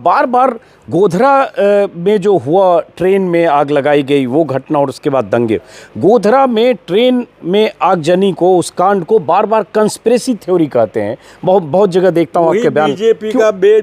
बार बार गोधरा में जो हुआ, ट्रेन में आग लगाई गई वो घटना और उसके बाद दंगे, गोधरा में ट्रेन में आगजनी को, उस कांड को बार बार कंस्पिरेसी थ्योरी कहते हैं। बहुत जगह देखता हूँ आपके बयान।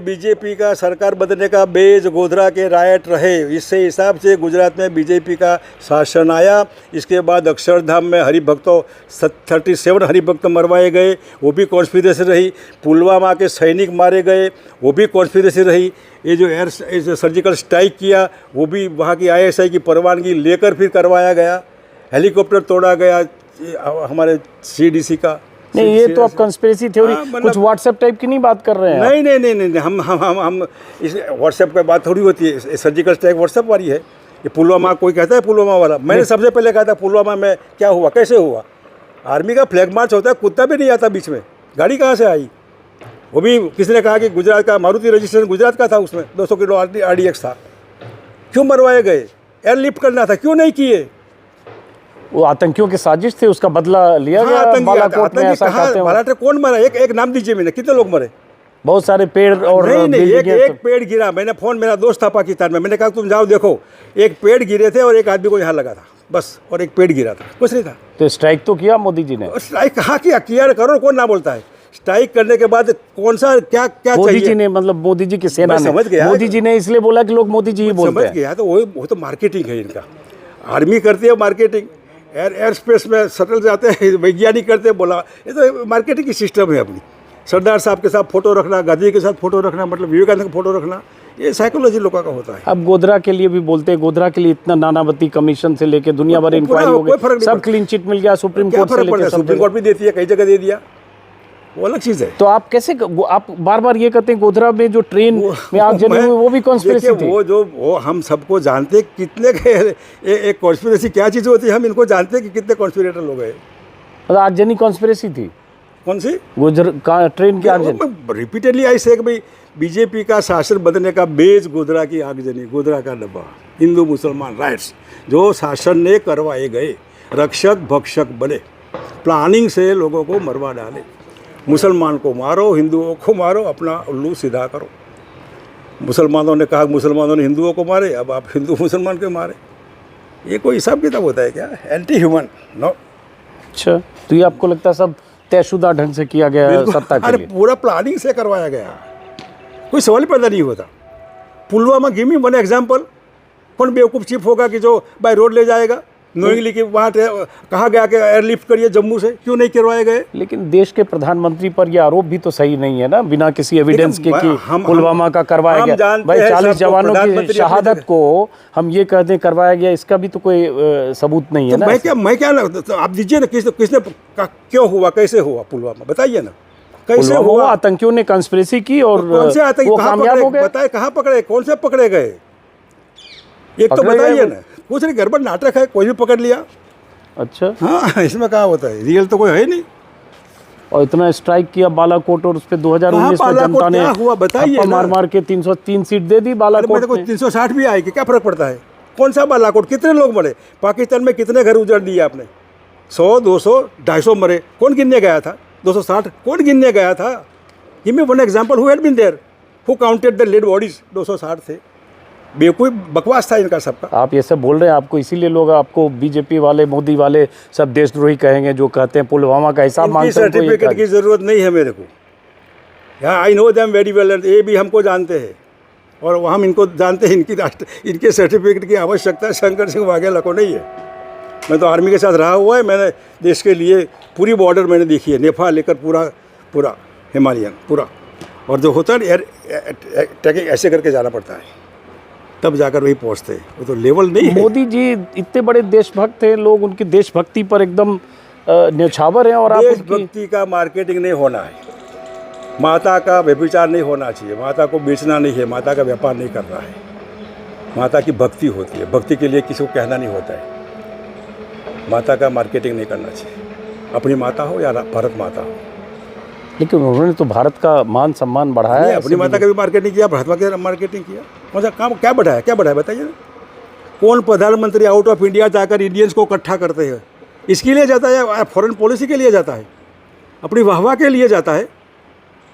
बीजेपी का सरकार बदलने का बेज गोधरा के रायट रहे। इससे हिसाब से गुजरात में बीजेपी का शासन आया। इसके बाद अक्षरधाम में हरिभक्तों 37 हरिभक्त मरवाए गए, वो भी कॉन्स्पिरेसी रही। पुलवामा के सैनिक मारे गए, वो भी कॉन्स्पिरेसी रही। ये जो सर्जिकल स्ट्राइक किया, वो भी वहाँ की ISI की परवानगी लेकर फिर करवाया गया। हेलीकॉप्टर तोड़ा गया हमारे CDC का। नहीं, ये तो आप कंस्पिरेसी थ्योरी, कुछ व्हाट्सएप टाइप की नहीं बात कर रहे हैं। नहीं, हम इस व्हाट्सएप पे बात थोड़ी होती है। सर्जिकल स्ट्राइक व्हाट्सएप वाली है। ये पुलवामा, कोई कहता है पुलवामा वाला, मैंने सबसे पहले कहा था पुलवामा में क्या हुआ, कैसे हुआ। आर्मी का फ्लैग मार्च होता है, कुत्ता भी नहीं आता बीच में, गाड़ी कहाँ से आई। वो भी किसी ने कहा कि गुजरात का मारुति रजिस्ट्रेशन गुजरात का था, उसमें 200 किलो RDX था। क्यों मरवाए गए? एयरलिफ्ट करना था, क्यों नहीं किए? वो आतंकियों की साजिश थी, उसका बदला लिया गया। बालाकोट में ऐसा कहते हैं। बालाकोट कौन मरा? एक नाम दीजिए मैंने, कितने लोग मरे? बहुत सारे पेड़ और नहीं, एक पेड़ गिरा। मैंने फ़ोन, मेरा दोस्त था पाकिस्तान में, मैंने कहा तुम जाओ देखो, एक पेड़ गिरे थे और एक आदमी को यहाँ लगा था बस, और एक पेड़ गिरा था, कुछ नहीं था। तो स्ट्राइक तो किया मोदी जी ने। स्ट्राइक कहाँ किया करो, कौन ना बोलता है। स्ट्राइक करने के बाद कौन सा क्या मोदी जी ने, मतलब मोदी जी की सेना ने, समझ गया। मोदी जी ने इसलिए बोला कि लोग मोदी जी ही बोलते हैं। समझ गया। तो वो तो मार्केटिंग है इनका। आर्मी करती है मार्केटिंग, एयर स्पेस में शटल जाते हैं, वैज्ञानिक करते हैं, बोला। ये तो मार्केटिंग की सिस्टम है अपनी। सरदार साहब के साथ फोटो रखना, गांधी के साथ फोटो रखना, मतलब विवेकानंद का फोटो रखना, ये साइकोलॉजी लोगों का होता है। अब गोधरा के लिए भी बोलते हैं, गोधरा के लिए इतना नानावती कमीशन से लेके दुनिया भर इंक्वायरी हो गई, सब क्लीन चिट मिल गया, सुप्रीम कोर्ट से लेके। सुप्रीम कोर्ट भी देती है, कई जगह दे दिया, वो अलग चीज़ है। तो आप कैसे, आप बार बार ये कहते हैं गोधरा में जो ट्रेन में आगजनी हुई वो भी कॉन्स्पिरेसी थी। वो हम सबको जानते, कितने एक कॉन्स्पिरेसी क्या चीज़ होती है, हम इनको जानते हैं कि कितने कॉन्स्पिरेटर लोग हैं। मतलब आगजनी कॉन्स्पिरेसी थी। कौन सी? गोधरा ट्रेन की आगजनी। रिपीटेडली ऐसे कि भाई बीजेपी का शासन बदलने का बेज गोधरा की आगजनी, गोधरा का डब्बा, हिंदू मुसलमान राइट्स जो शासन ने करवाए गए, रक्षक भक्षक बने, प्लानिंग से लोगों को मरवा डाले। मुसलमान को मारो, हिंदुओं को मारो, अपना उल्लू सीधा करो। मुसलमानों ने कहा मुसलमानों ने हिंदुओं को मारे, अब आप हिंदू मुसलमान को मारे। ये कोई हिसाब किताब होता है क्या? Anti human no. अच्छा, तो ये आपको लगता है सब तयशुदा ढंग से किया गया सत्ता के लिए? पूरा प्लानिंग से करवाया गया, कोई सवाल पैदा नहीं होता। Pulwama, give me one example. कौन बेवकूफ़ चीफ होगा कि जो बाय रोड ले जाएगा नोइंगली कि वहाँ कहा गया कि एयरलिफ्ट करिए जम्मू से, क्यों नहीं करवाए गए? लेकिन देश के प्रधानमंत्री पर यह आरोप भी तो सही नहीं है ना, बिना किसी एविडेंस के कि पुलवामा का करवाया गया। भाई 40 जवानों की शहादत को हम ये कहते हैं करवाया गया, इसका भी तो कोई सबूत नहीं है ना। मैं क्या तो आप दीजिए ना, किसने क्यों हुआ, कैसे हुआ पुलवामा, बताइए ना कैसे हुआ। आतंकियों ने कंस्पिरेसी की और कौन से आतंकी कामयाब हो गए? बताए कहाँ पकड़े, कौन से पकड़े गए, एक तो बताइए ना। कुछ नहीं, गड़बड़ नाटक है, कोई भी पकड़ लिया। अच्छा, हाँ, इसमें क्या होता है, रियल तो कोई है नहीं। और इतना स्ट्राइक किया बालाकोट, और उस पर 2019 में जनता ने हुआ बताइए, मार के 303 सीट दे दी बालाकोट को। 360 भी आएगी, क्या फर्क पड़ता है? कौन सा बालाकोट, कितने लोग मरे? पाकिस्तान में कितने घर उजाड़ दिए आपने? 100, 200, 250 मरे, कौन गिनने गया था? 260 कौन गिनने गया था? Give me one example, who had been there, who counted the dead bodies? 260 थे। बेवकूफ़ बकवास था इनका सबका। आप ये सब बोल रहे हैं, आपको इसीलिए लोग आपको बीजेपी वाले, मोदी वाले सब देशद्रोही कहेंगे, जो कहते हैं पुलवामा का हिसाब मांगते हैं। सर्टिफिकेट की ज़रूरत नहीं है मेरे को। यहाँ I know them very well, ये भी हमको जानते हैं और हम इनको जानते हैं। इनके सर्टिफिकेट की आवश्यकता शंकर सिंह वाघेला को नहीं है। मैं तो आर्मी के साथ रहा हुआ है, मैंने देश के लिए पूरी बॉर्डर मैंने देखी है, नेपाल लेकर पूरा हिमालयन पूरा। और जो होता है ट्रैकिंग ऐसे करके जाना पड़ता है, तब जाकर वही पहुंचते हैं। वो तो लेवल नहीं है। मोदी जी इतने बड़े देशभक्त हैं, लोग उनकी देशभक्ति पर एकदम न्यौछावर हैं। और आप देशभक्ति का मार्केटिंग नहीं होना है, माता का व्यभिचार नहीं होना चाहिए, माता को बेचना नहीं है, माता का व्यापार नहीं करना है। माता की भक्ति होती है, भक्ति के लिए किसी को कहना नहीं होता है। माता का मार्केटिंग नहीं करना चाहिए, अपनी माता हो या भारत माता हो। लेकिन उन्होंने तो भारत का मान सम्मान बढ़ाया है। अपनी माता का भी मार्केटिंग किया, भारत का मार्केटिंग किया। कौन सा काम क्या बढ़ाया बताइए ना। कौन प्रधानमंत्री आउट ऑफ इंडिया जाकर इंडियंस को इकट्ठा करते हैं? इसके लिए जाता है, फॉरेन पॉलिसी के लिए जाता है, अपनी वाहवाह के लिए जाता है।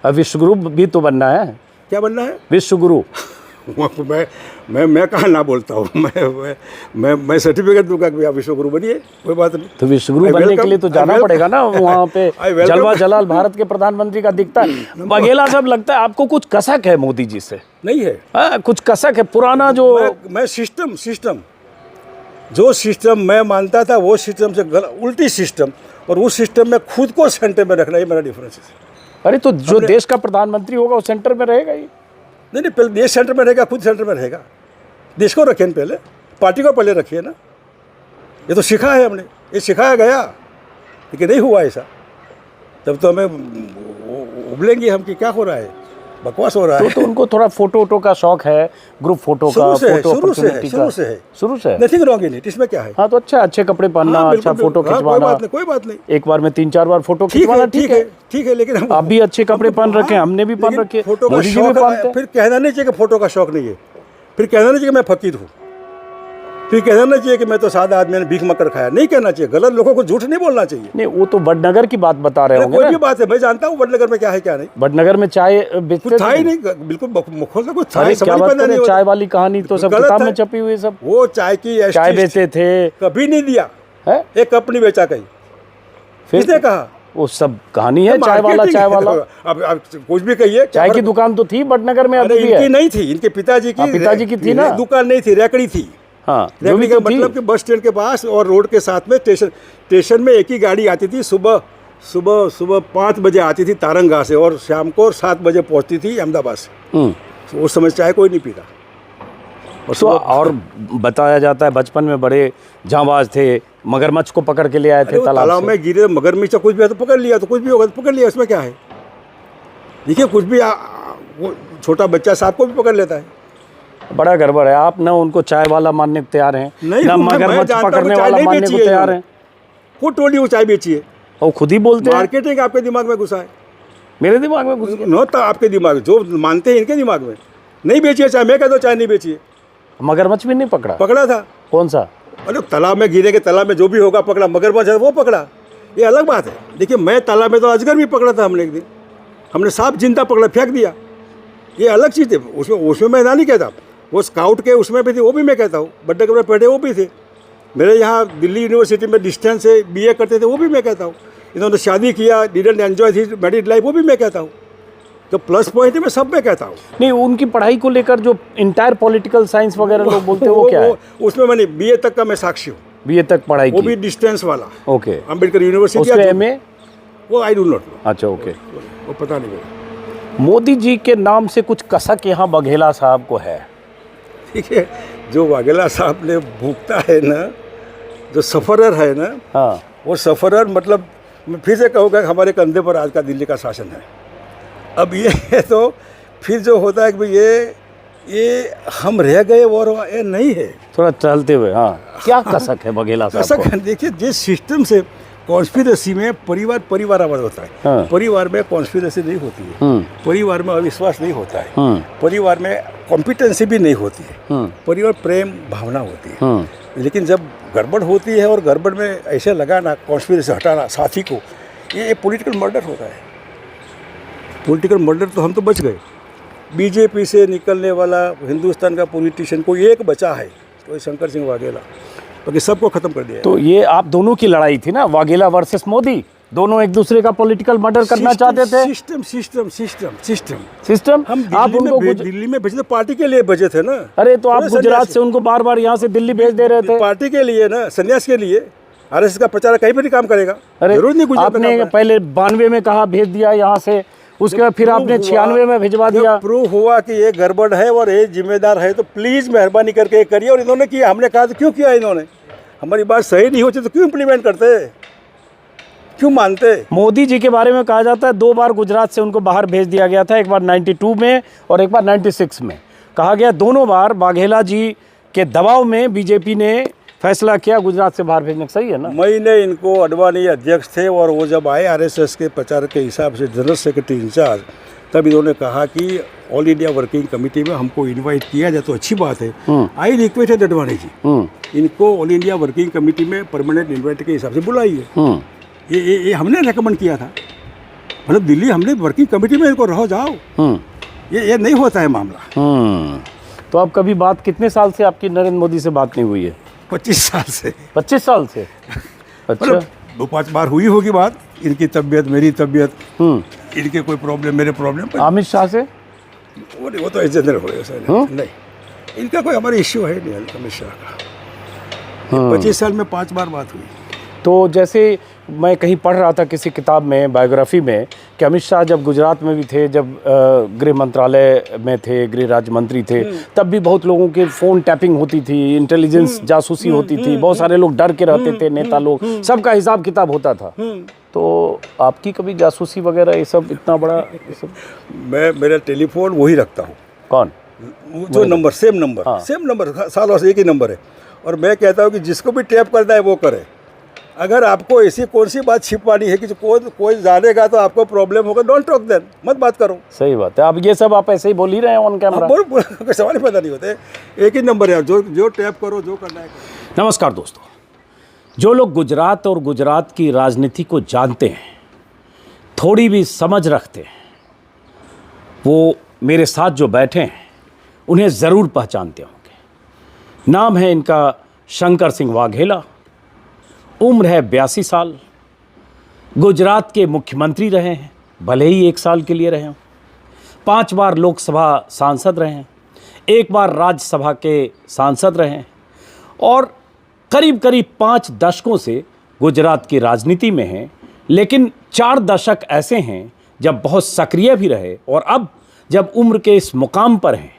अब विश्व गुरु भी तो बनना है। क्या बनना है? विश्व गुरु। मैं कहाँ ना बोलता हूँ। मैं सर्टिफिकेट दूंगा कि आप विश्वगुरु बनिए, कोई बात नहीं। तो विश्वगुरु बनने के लिए तो जाना पड़ेगा ना वहाँ पे, जलवा जलाल भारत के प्रधानमंत्री का दिखता है। बघेला साहब, लगता है आपको कुछ कसक है मोदी जी से? नहीं है। हाँ, कुछ कसक है पुराना जो मैं सिस्टम जो सिस्टम मैं मानता था वो सिस्टम से उल्टी सिस्टम, और उस सिस्टम में खुद को सेंटर में रखना, ये मेरा डिफरेंस है। अरे तो जो देश का प्रधानमंत्री होगा वो सेंटर में रहेगा ही। नहीं, पहले देश सेंटर में रहेगा, खुद सेंटर में रहेगा। देश को रखें पहले, पार्टी को पहले रखिए ना। ये तो सीखा है हमने, ये सिखाया गया, लेकिन नहीं हुआ ऐसा। तब तो हमें उबलेंगे हम कि क्या हो रहा है, बकवास हो रहा है। तो उनको थोड़ा फोटो का शौक है, ग्रुप फोटो का, शुरू से शुरू से नथिंग रॉन्ग इन इट, इसमें क्या है। हाँ, तो अच्छे कपड़े पहनना, अच्छा फोटो खिंचवाना, कोई बात नहीं। एक बार में 3-4 बार फोटो खिंचवाना ठीक है, लेकिन आप भी अच्छे कपड़े पहन रखे हैं, हमने भी पहन रखे, फोटो का मोदी जी भी शौक पहनते है। हैं। फिर कहना नहीं चाहिए कि फोटो का शौक नहीं है, फिर कहना नहीं चाहिए कि मैं फकीर हूँ, फिर कहना नहीं चाहिए कि मैं तो सादा आदमी ने भीख मकर खाया, नहीं कहना चाहिए। गलत लोगों को झूठ नहीं बोलना चाहिए। नहीं, वो तो वडनगर की बात बता रहे होंगे कोई ना। भी बात है, मैं जानता हूँ वडनगर में क्या है क्या नहीं। वडनगर में चाय बेचते कुछ था ही नहीं, बिल्कुल मुखों से कुछ था ही, क्या समझ बात पैदा नहीं करें, होता। चाय वाली कहानी तो सब गलत किताब है। में छपी हुई, सब वो चाय की चाय बेचते थे, कभी नहीं दिया है एक कप नहीं बेचा कहीं, फिर किसने कहा? वो सब कहानी है, चाय मार्केटिंग वाला। अब कुछ भी कहिए, चाय की दुकान तो थी वडनगर में, अरे अभी भी इनकी है। नहीं थी, इनके पिताजी की थी ना। दुकान नहीं थी, रैकड़ी थी। हाँ, जो रैकड़ी भी का तो थी। मतलब कि बस स्टैंड के पास और रोड के साथ में स्टेशन में एक ही गाड़ी आती थी। सुबह 5 बजे आती थी तारंगा से, और शाम को 7 बजे पहुंचती थी अहमदाबाद से। तो उस समय चाय कोई नहीं पीता। और बताया जाता है बचपन में बड़े जांबाज थे, मगरमच्छ को पकड़ के ले आए थे तालाब में गिरे मगरमच्छ, कुछ भी है तो पकड़ लिया, तो कुछ भी होगा तो पकड़ लिया, उसमें क्या है। देखिए कुछ भी वो छोटा बच्चा सांप को भी पकड़ लेता है। बड़ा गड़बड़ है। आप ना उनको चाय वाला मानने को तैयार हैं, ना मगरमच्छ पकड़ने वाला मानने को तैयार हैं। खुद टोली वो चाय बेची है, और खुद ही बोलते हैं। मार्केटिंग आपके दिमाग में घुसा है, मेरे दिमाग में घुस गया। न था आपके दिमाग में, जो मानते हैं इनके दिमाग में। नहीं बेची है चाय, मैं कहता हूँ चाय नहीं बेची है। मगरमच्छ भी नहीं पकड़ा? पकड़ा था। कौन सा? अरे तालाब में गिरे के, तालाब में जो भी होगा पकड़ा, मगरमच्छ है वो पकड़ा, ये अलग बात है। देखिए मैं तालाब में तो अजगर भी पकड़ा था हमने एक दिन, हमने सांप जिंदा पकड़ा फेंक दिया, ये अलग चीज़ है। उसमें मैं ना नहीं कहता, वो स्काउट के उसमें भी थे, वो भी मैं कहता हूँ। बड्डे कपड़े पहने वो भी थे। मेरे यहाँ दिल्ली यूनिवर्सिटी में डिस्टेंस से BA करते थे, वो भी मैं कहता हूँ। इन्होंने शादी किया, didn't enjoy his married life, वो भी मैं कहता हूँ। तो प्लस पॉइंट है, मैं सब में कहता हूँ। नहीं, उनकी पढ़ाई को लेकर जो इंटायर पॉलिटिकल साइंस वगैरह लोग बोलते हैं, वो क्या है? उसमें मैंने BA तक का मैं साक्षी हूँ। BA तक पढ़ाई वो की? भी डिस्टेंस वाला। ओके। अम्बेडकर यूनिवर्सिटी। उसमें MA? वो आई डू नॉट नो। अच्छा, ओके। वो पता नहीं मेरा। मोदी जी के नाम से कुछ कसक यहाँ बघेला साहब को है? ठीक है, जो वाघेला साहब ने भुगता है ना, जो सफ़रर है ना, हाँ, वो सफ़रर मतलब मैं फिर से कहूँगा कि हमारे कंधे पर आज का दिल्ली का शासन है। अब ये है तो फिर जो होता है कि भाई ये हम रह गए और ये नहीं है। थोड़ा चलते हुए, हाँ, क्या कसक है बघेला साहब को? कसक देखिए, जिस सिस्टम से कॉन्स्पिरेसी में परिवार आवाज होता है। हाँ। परिवार में कॉन्स्पिरेसी नहीं होती है, परिवार में अविश्वास नहीं होता है, परिवार में कॉम्पिटेंसी भी नहीं होती है, परिवार प्रेम भावना होती है। लेकिन जब गड़बड़ होती है और गड़बड़ में ऐसे लगाना, कॉन्स्पिरेसी हटाना साथी को, ये पॉलिटिकल मर्डर होता है। पॉलिटिकल मर्डर तो हम तो बच गए। बीजेपी से निकलने वाला हिंदुस्तान का पॉलिटिशियन कोई एक बचा है, तो ये शंकर सिंह वाघेला, बाकी सबको खत्म कर दिया। तो ये आप दोनों की लड़ाई थी ना, वाघेला वर्सेस मोदी, दोनों एक दूसरे का पॉलिटिकल मर्डर करना चाहते थे। सिस्टम हम आप उनको दिल्ली में भेजे थे, पार्टी के लिए भेजे थे ना। अरे तो आप गुजरात से उनको बार बार यहाँ से दिल्ली भेज दे रहे थे, पार्टी के लिए ना, संन्यास के लिए। RSS का प्रचार कहीं पर नहीं काम करेगा। अरे जरूर नहीं, आपने पहले 92 में कहा भेज दिया यहाँ से, उसके बाद फिर आपने 96 में भिजवा दिया। प्रूव हुआ कि ये गड़बड़ है और ये जिम्मेदार है, तो प्लीज मेहरबानी करके करिए। और इन्होंने किया, हमने कहा तो क्यों किया इन्होंने? हमारी बात सही नहीं होती तो क्यों इम्प्लीमेंट करते, क्यों मानते? मोदी जी के बारे में कहा जाता है 2 बार गुजरात से उनको बाहर भेज दिया गया था, एक बार 92 में और एक बार 96 में। कहा गया दोनों बार वाघेला जी के दबाव में बीजेपी ने फैसला किया गुजरात से बाहर भेजने का। सही है ना? मैंने इनको, अडवाणी अध्यक्ष थे और वो जब आए RSS के प्रचार के हिसाब से जनरल सेक्रेटरी इंचार्ज, तब इन्होंने कहा कि ऑल इंडिया वर्किंग कमेटी में हमको इनवाइट किया जाए तो अच्छी बात है। आई रिक्वेस्टेड अडवाणी जी, इनको ऑल इंडिया वर्किंग कमेटी में परमानेंट इन्वाइट के हिसाब से बुलाइए। ये हमने रेकमेंड किया था, मतलब दिल्ली हमने वर्किंग कमेटी में इनको रहो जाओ। ये नहीं होता है मामला। तो आप कभी बात, कितने साल से आपकी नरेंद्र मोदी से बात नहीं हुई है? 25 साल से। 25 साल से? अच्छा। मतलब 2-5 बार हुई होगी बात, इनकी तबीयत, मेरी तबीयत, इनके कोई प्रॉब्लम, मेरे प्रॉब्लम। अमित शाह से? वो तो जनरल हो गया नहीं, इनका कोई हमारा इश्यू है नहीं अमित शाह का। 25 साल में 5 बार बात हुई। तो जैसे मैं कहीं पढ़ रहा था किसी किताब में, बायोग्राफी में, कि अमित शाह जब गुजरात में भी थे, जब गृह मंत्रालय में थे, गृह राज्य मंत्री थे, तब भी बहुत लोगों के फ़ोन टैपिंग होती थी, इंटेलिजेंस जासूसी होती थी, बहुत सारे लोग डर के रहते थे, नेता लोग, सबका हिसाब किताब होता था। तो आपकी कभी जासूसी वगैरह ये सब इतना बड़ा ये सब? मैं मेरा टेलीफोन वही रखता हूँ। कौन? जो नंबर, सेम नंबर, सालों से एक ही नंबर है। और मैं कहता हूँ कि जिसको भी टैप करना है वो करे। अगर आपको ऐसी कौन सी बात छिपवानी है कि कोई जानेगा तो आपको प्रॉब्लम होगा, डोंट टॉक देन, मत बात करो। सही बात है। अब ये सब आप ऐसे ही बोल ही रहे हैं ऑन कैमरा? कोई सवाल ही पैदा नहीं होते, एक ही नंबर है, जो टैप करो, जो करना है। नमस्कार दोस्तों, जो लोग गुजरात और गुजरात की राजनीति को जानते हैं, थोड़ी भी समझ रखते हैं, वो मेरे साथ जो बैठे हैं उन्हें ज़रूर पहचानते होंगे। नाम है इनका शंकर सिंह वाघेला, उम्र है 82 साल, गुजरात के मुख्यमंत्री रहे हैं, भले ही 1 साल के लिए रहे हों, 5 बार लोकसभा सांसद रहे हैं, 1 बार राज्यसभा के सांसद रहे हैं, और करीब करीब 5 दशकों से गुजरात की राजनीति में हैं। लेकिन 4 दशक ऐसे हैं जब बहुत सक्रिय भी रहे, और अब जब उम्र के इस मुकाम पर हैं,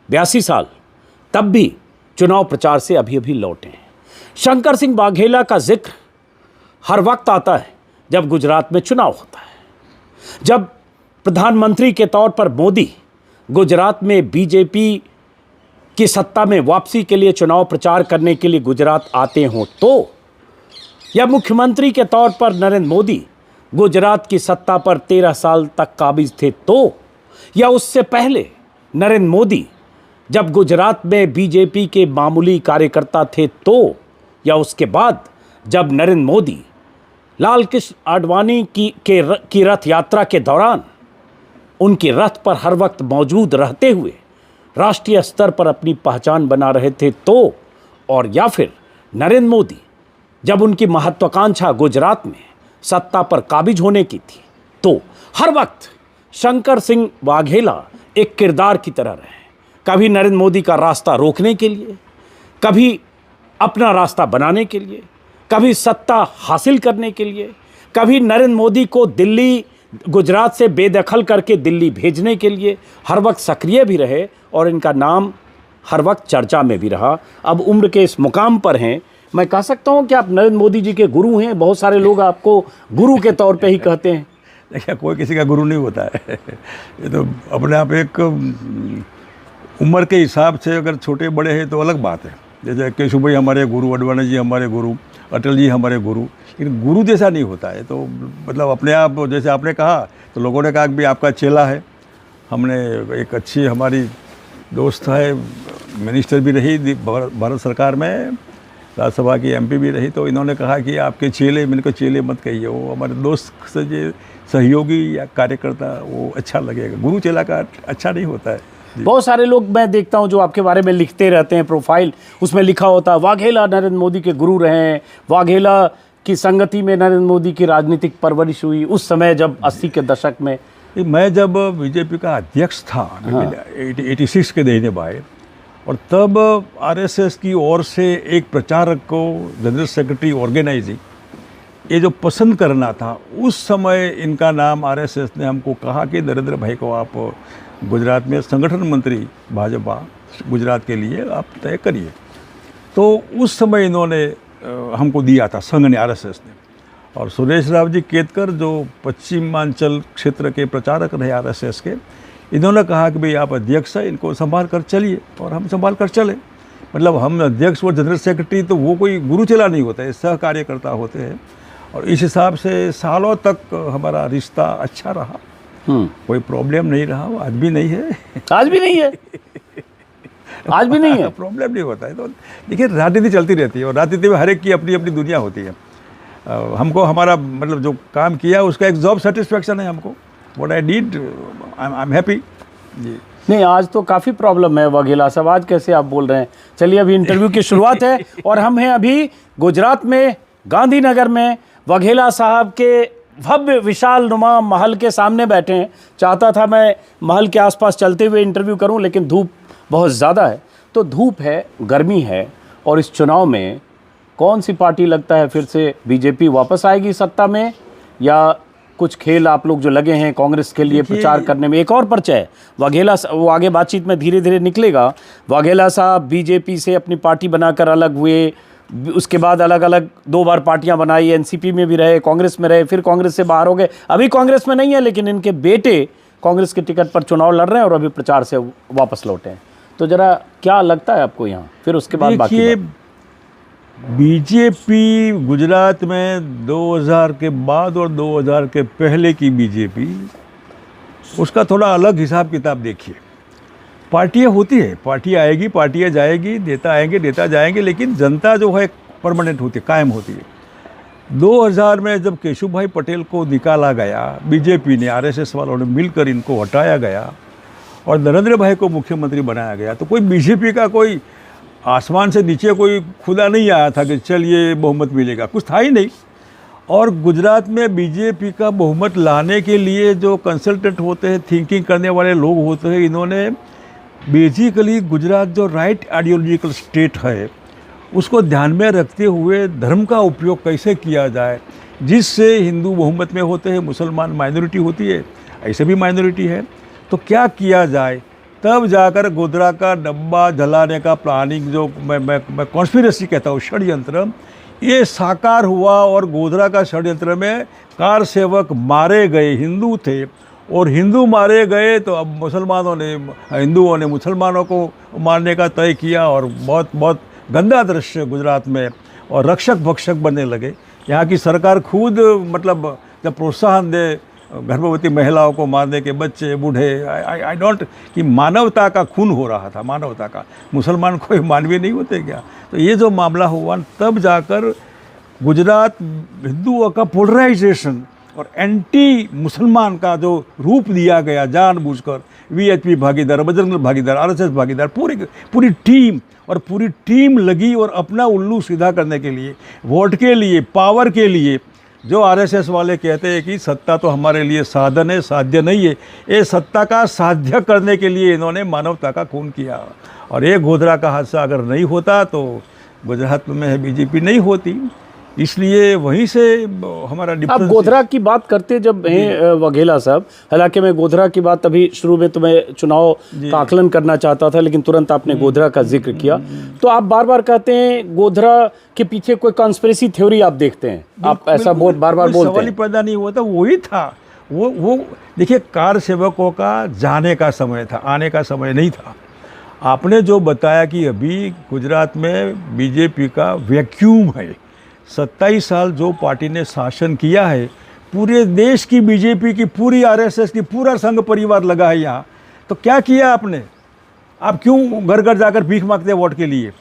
82 साल, तब भी चुनाव प्रचार से अभी अभी लौटे हैं। शंकर सिंह वाघेला का जिक्र हर वक्त आता है जब गुजरात में चुनाव होता है। जब प्रधानमंत्री के तौर पर मोदी गुजरात में बीजेपी की सत्ता में वापसी के लिए चुनाव प्रचार करने के लिए गुजरात आते हों तो, या मुख्यमंत्री के तौर पर नरेंद्र मोदी गुजरात की सत्ता पर 13 साल तक काबिज थे तो, या उससे पहले नरेंद्र मोदी जब गुजरात में बीजेपी के मामूली कार्यकर्ता थे तो, या उसके बाद जब नरेंद्र मोदी लाल कृष्ण आडवाणी की रथ यात्रा के दौरान उनकी रथ पर हर वक्त मौजूद रहते हुए राष्ट्रीय स्तर पर अपनी पहचान बना रहे थे तो, और या फिर नरेंद्र मोदी जब उनकी महत्वाकांक्षा गुजरात में सत्ता पर काबिज होने की थी तो, हर वक्त शंकर सिंह वाघेला एक किरदार की तरह रहे। कभी नरेंद्र मोदी का रास्ता रोकने के लिए, कभी अपना रास्ता बनाने के लिए, कभी सत्ता हासिल करने के लिए, कभी नरेंद्र मोदी को दिल्ली, गुजरात से बेदखल करके दिल्ली भेजने के लिए हर वक्त सक्रिय भी रहे, और इनका नाम हर वक्त चर्चा में भी रहा। अब उम्र के इस मुकाम पर हैं, मैं कह सकता हूं कि आप नरेंद्र मोदी जी के गुरु हैं। बहुत सारे लोग आपको गुरु के तौर पे ही कहते हैं। देखिए, कोई किसी का गुरु नहीं होता है। ये तो अपने आप एक उम्र के हिसाब से अगर छोटे बड़े हैं तो अलग बात है। जैसे केशव भाई हमारे गुरु, अडवाणी जी हमारे गुरु, अटल जी हमारे गुरु, लेकिन गुरु जैसा नहीं होता है। तो मतलब अपने आप, जैसे आपने कहा तो लोगों ने कहा कि भाई आपका चेला है। हमने एक अच्छी हमारी दोस्त है, मिनिस्टर भी रही भारत सरकार में, राज्यसभा की MP भी रही, तो इन्होंने कहा कि आपके चेले, मैंने कहा चेले मत कहिए, वो हमारे दोस्त से जो सहयोगी या कार्यकर्ता वो अच्छा लगेगा। गुरु चेला का अच्छा नहीं होता है। बहुत सारे लोग मैं देखता हूं जो आपके बारे में लिखते रहते हैं, प्रोफाइल उसमें लिखा होता है वाघेला नरेंद्र मोदी के गुरु रहे हैं, वाघेला की संगति में नरेंद्र मोदी की राजनीतिक परवरिश हुई उस समय जब 80 के दशक में। मैं जब बीजेपी का अध्यक्ष था 86 के दहीने बाय, और तब RSS की ओर से एक प्रचारक को जनरल सेक्रेटरी ऑर्गेनाइजिंग ये जो पसंद करना था, उस समय इनका नाम RSS ने हमको कहा कि नरेंद्र भाई को आप गुजरात में संगठन मंत्री भाजपा गुजरात के लिए आप तय करिए। तो उस समय इन्होंने हमको दिया था, संघ ने, RSS ने। और सुरेश राव जी केतकर जो पश्चिमांचल क्षेत्र के प्रचारक रहे RSS के, इन्होंने कहा कि भाई आप अध्यक्ष हैं, इनको संभाल कर चलिए, और हम संभाल कर चले। मतलब हम अध्यक्ष और जनरल सेक्रेटरी तो वो कोई गुरु चेला नहीं होता है, सह कार्यकर्ता होते हैं। और इस हिसाब से सालों तक हमारा रिश्ता अच्छा रहा, कोई प्रॉब्लम नहीं रहा। वो आज भी नहीं है। आज भी नहीं है? आज भी नहीं है? प्रॉब्लम नहीं होता है। तो देखिए, राजनीति चलती रहती है, और राजनीति में हर एक की अपनी अपनी दुनिया होती है। हमको हमारा मतलब जो काम किया उसका एक जॉब सेटिस्फेक्शन है हमको। What I did, I am happy जी। नहीं, आज तो काफ़ी प्रॉब्लम है वाघेला साहब, आज कैसे आप बोल रहे हैं? चलिए, अभी इंटरव्यू की शुरुआत है और हम हैं अभी गुजरात में गांधीनगर में वाघेला साहब के भव्य विशाल नुमा महल के सामने बैठे हैं। चाहता था मैं महल के आसपास चलते हुए इंटरव्यू करूं, लेकिन धूप बहुत ज़्यादा है। तो धूप है, गर्मी है, और इस चुनाव में कौन सी पार्टी लगता है फिर से बीजेपी वापस आएगी सत्ता में, या कुछ खेल आप लोग जो लगे हैं कांग्रेस के लिए प्रचार करने में? एक और पर्चा है वाघेला, वो आगे बातचीत में धीरे धीरे निकलेगा। वाघेला साहब बीजेपी से अपनी पार्टी बनाकर अलग हुए, उसके बाद अलग अलग 2 बार पार्टियां बनाई, एनसीपी में भी रहे, कांग्रेस में रहे, फिर कांग्रेस से बाहर हो गए, अभी कांग्रेस में नहीं है, लेकिन इनके बेटे कांग्रेस के टिकट पर चुनाव लड़ रहे हैं और अभी प्रचार से वापस लौटे हैं। तो जरा क्या लगता है आपको यहाँ, फिर उसके बाद बाकी बीजेपी गुजरात में 2000 के बाद और 2000 के पहले की बीजेपी, उसका थोड़ा अलग हिसाब किताब देखिए। पार्टियां होती है, पार्टी आएगी, पार्टियां जाएगी, नेता आएंगे, नेता जाएंगे, लेकिन जनता जो है परमानेंट होती है, कायम होती है। 2000 में जब केशु भाई पटेल को निकाला गया, बीजेपी ने, आरएसएस वालों ने मिलकर इनको हटाया गया और नरेंद्र भाई को मुख्यमंत्री बनाया गया, तो कोई बीजेपी का कोई आसमान से नीचे कोई खुदा नहीं आया था कि चलिए बहुमत मिलेगा, कुछ था ही नहीं। और गुजरात में बीजेपी का बहुमत लाने के लिए जो कंसल्टेंट होते हैं, थिंकिंग करने वाले लोग होते हैं, इन्होंने बेसिकली गुजरात जो राइट आइडियोलॉजिकल स्टेट है उसको ध्यान में रखते हुए धर्म का उपयोग कैसे किया जाए, जिससे हिंदू बहुमत में होते हैं, मुसलमान माइनॉरिटी होती है, ऐसे भी माइनॉरिटी है, तो क्या किया जाए। तब जाकर गोधरा का डब्बा जलाने का प्लानिंग, जो मैं कॉन्स्पिरेसी कहता हूँ, षड्यंत्र, ये साकार हुआ। और गोधरा का षड्यंत्र में कार सेवक मारे गए, हिंदू थे, और हिंदू मारे गए तो अब हिंदुओं ने मुसलमानों को मारने का तय किया, और बहुत बहुत गंदा दृश्य गुजरात में, और रक्षक भक्षक बनने लगे। यहाँ की सरकार खुद मतलब जब प्रोत्साहन दे गर्भवती महिलाओं को मारने के, बच्चे बूढ़े, आई डोंट, कि मानवता का खून हो रहा था, मानवता का। मुसलमान कोई मानवीय नहीं होते क्या? तो ये जो मामला हुआ, तब जाकर गुजरात हिंदुओं का पोलराइजेशन और एंटी मुसलमान का जो रूप दिया गया जानबूझकर, वीएचपी भागीदार, बजरंग दल भागीदार, आरएसएस भागीदार, पूरी टीम लगी और अपना उल्लू सीधा करने के लिए, वोट के लिए, पावर के लिए। जो आरएसएस वाले कहते हैं कि सत्ता तो हमारे लिए साधन है, साध्य नहीं है, ये सत्ता का साध्य करने के लिए इन्होंने मानवता का खून किया। और ये गोधरा का हादसा अगर नहीं होता तो गुजरात में बीजेपी नहीं होती। इसलिए वहीं से हमारा आप गोधरा की बात करते जब हैं वाघेला साहब, हालांकि मैं गोधरा की बात अभी शुरू में तो मैं चुनाव का आकलन करना चाहता था, लेकिन तुरंत आपने गोधरा का जिक्र किया। तो आप बार बार कहते हैं गोधरा के पीछे कोई कॉन्स्पिरेसी थ्योरी आप देखते हैं, आप ऐसा बार बार बोलते हैं। सवाल ही पैदा नहीं हुआ था, वही था वो देखिए, कार सेवकों का जाने का समय था, आने का समय नहीं था। आपने जो बताया कि अभी गुजरात में बीजेपी का वैक्यूम है, 27 साल जो पार्टी ने शासन किया है, पूरे देश की बीजेपी की, पूरी आरएसएस की, पूरा संघ परिवार लगा है यहाँ, तो क्या किया आपने? आप क्यों घर घर जाकर भीख मांगते वोट के लिए?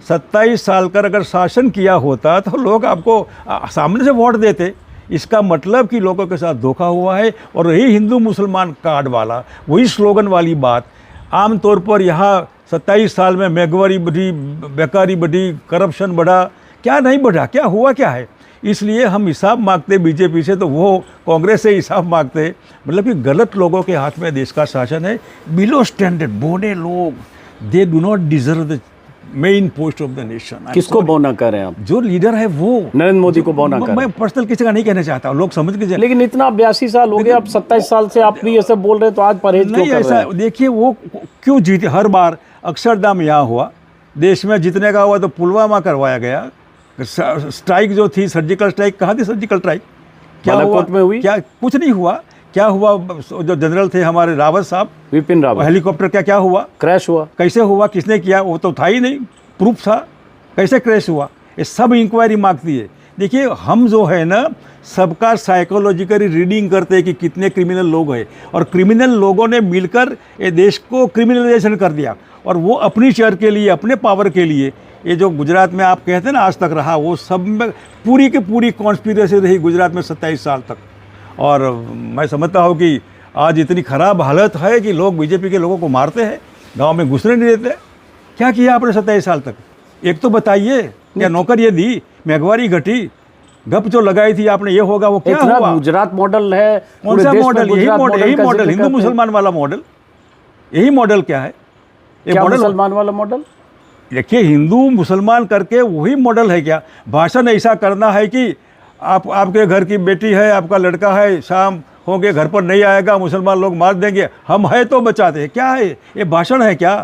27 साल का अगर शासन किया होता तो लोग आपको सामने से वोट देते। इसका मतलब कि लोगों के साथ धोखा हुआ है। और यही हिंदू मुसलमान कार्ड वाला, वही स्लोगन वाली बात, आमतौर पर यहाँ 27 साल में महंगाई बढ़ी, बेकारी बढ़ी, करप्शन बढ़ा, क्या नहीं बढ़ा, क्या हुआ क्या है? इसलिए हम हिसाब मांगते बीजेपी से, तो वो कांग्रेस से हिसाब मांगते। मतलब कि गलत लोगों के हाथ में देश का शासन है, बिलो स्टैंडर्ड बोने लोग, they do not deserve the main post of the nation. किसको बौना कर रहे हैं आप? जो लीडर है वो नरेंद्र मोदी को बौना कर। मैं पर्सनल किसी का नहीं कहना चाहता हूँ, लोग समझ के। लेकिन इतना 82 साल हो गए, आप 27 साल से आप भी ये सब बोल रहे हैं, तो आज परहेज क्यों कर रहे हैं? देखिए वो क्यों जीते, हर बार अक्षरधाम यहाँ हुआ, देश में जितने का हुआ तो पुलवामा करवाया गया, स्ट्राइक जो थी, सर्जिकल स्ट्राइक, कहाँ थी सर्जिकल स्ट्राइक? क्या हुआ में हुई? क्या कुछ नहीं हुआ। क्या हुआ? जो जनरल थे हमारे रावत साहब, विपिन रावत, हेलीकॉप्टर क्या हुआ? क्रैश हुआ। कैसे हुआ, किसने किया? वो तो था ही नहीं, प्रूफ था, कैसे क्रैश हुआ? ये सब इंक्वायरी मांगती है। देखिए हम जो है ना, सबका साइकोलॉजिकली रीडिंग करते हैं कि कितने क्रिमिनल लोग हैं, और क्रिमिनल लोगों ने मिलकर ये देश को क्रिमिनलाइजेशन कर दिया, और वो अपनी चेयर के लिए, अपने पावर के लिए, ये जो गुजरात में आप कहते हैं ना आज तक रहा, वो सब में पूरी की पूरी कॉन्स्पिरेसी रही गुजरात में 27 साल तक। और मैं समझता हूँ कि आज इतनी खराब हालत है कि लोग बीजेपी के लोगों को मारते हैं, गांव में घुसने नहीं देते। क्या किया आपने 27 साल तक? एक तो बताइए, क्या नौकरी दी, महंगाई घटी, गप जो लगाई थी आपने, ये होगा वो क्या इतना हुआ? गुजरात मॉडल है, कौन पूरे सा देश में मॉडल? यही गुजरात मॉडल, यही का मॉडल, जिक्र हिंदू करते हैं। मुसलमान वाला मॉडल। यही मॉडल क्या है? ये क्या मॉडल मुसलमान वाला मॉडल? देखिए, हिंदू मुसलमान करके वही मॉडल है क्या? भाषण ऐसा करना है कि आपके घर की बेटी है, आपका लड़का है, शाम होंगे घर पर नहीं आएगा, मुसलमान लोग मार देंगे, हम है तो बचाते हैं। क्या है ये? भाषण है क्या?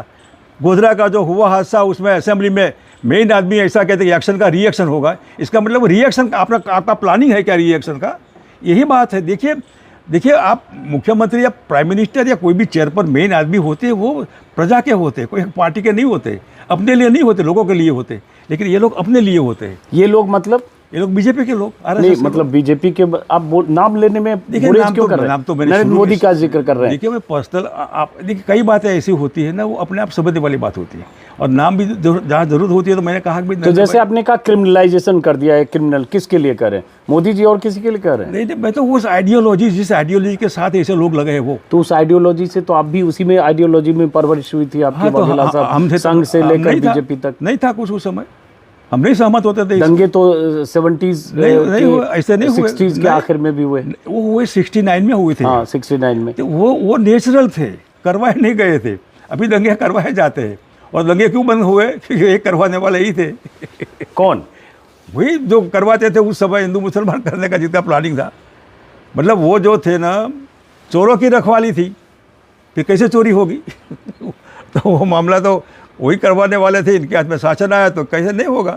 गोधरा का जो हुआ हादसा, उसमें असेंबली में मेन आदमी ऐसा कहते हैं कि एक्शन का रिएक्शन होगा। इसका मतलब रिएक्शन आपका प्लानिंग है क्या रिएक्शन का? यही बात है। देखिए, आप मुख्यमंत्री या प्राइम मिनिस्टर या कोई भी चेयर पर मेन आदमी होते हैं, वो प्रजा के होते हैं, कोई पार्टी के नहीं होते, अपने लिए नहीं होते, लोगों के लिए होते। लेकिन ये लोग अपने लिए होते हैं। ये लोग मतलब ये लोग बीजेपी के लोग, नहीं, मतलब बीजेपी के आप नाम लेने में गुरेज क्यों कर रहे हैं? नरेंद्र मोदी का जिक्र कर रहे हैं। देखिए, मैं पर्सनल आप देखिए, कई बातें ऐसी होती है ना, वो अपने आप समझने वाली बात होती है, और नाम भी जहाँ जरूरत होती है, तो मैंने कहा कि तो जैसे आपने कहा क्रिमिनलाइजेशन कर दिया है, क्रिमिनल किसके लिए कर रहे हैं? मोदी जी और किसी के लिए कर रहे हैं? नहीं, मैं तो उस आइडियोलॉजी, जिस आइडियोलॉजी के साथ ऐसे लोग लगे हैं वो, तो उस आइडियोलॉजी से तो आप भी उसी में आइडियोलॉजी में परवरिश हुई थी आपकी, तो वघेला साहब, संघ से लेकर बीजेपी तक। नहीं था कुछ उस समय, हम नहीं सहमत होते थे। दंगे तो 70s नहीं, ऐसे नहीं हुए, 60s के आखिर में भी हुए। वो हुए 69 में हुए थे। हाँ, 69 में। तो वो नेचुरल थे, करवाए नहीं गए थे। अभी दंगे करवाए जाते हैं, और दंगे क्यों बंद हुए? क्योंकि एक करवाने वाले ही थे। कौन? वही जो करवाते थे उस समय, हिंदू मुसलमान करने का जितना प्लानिंग था। मतलब वो जो थे ना, चोरों की रखवाली थी, फिर कैसे चोरी होगी? तो वो मामला तो वही करवाने वाले थे, इनके हाथ में शासन आया तो कैसे नहीं होगा।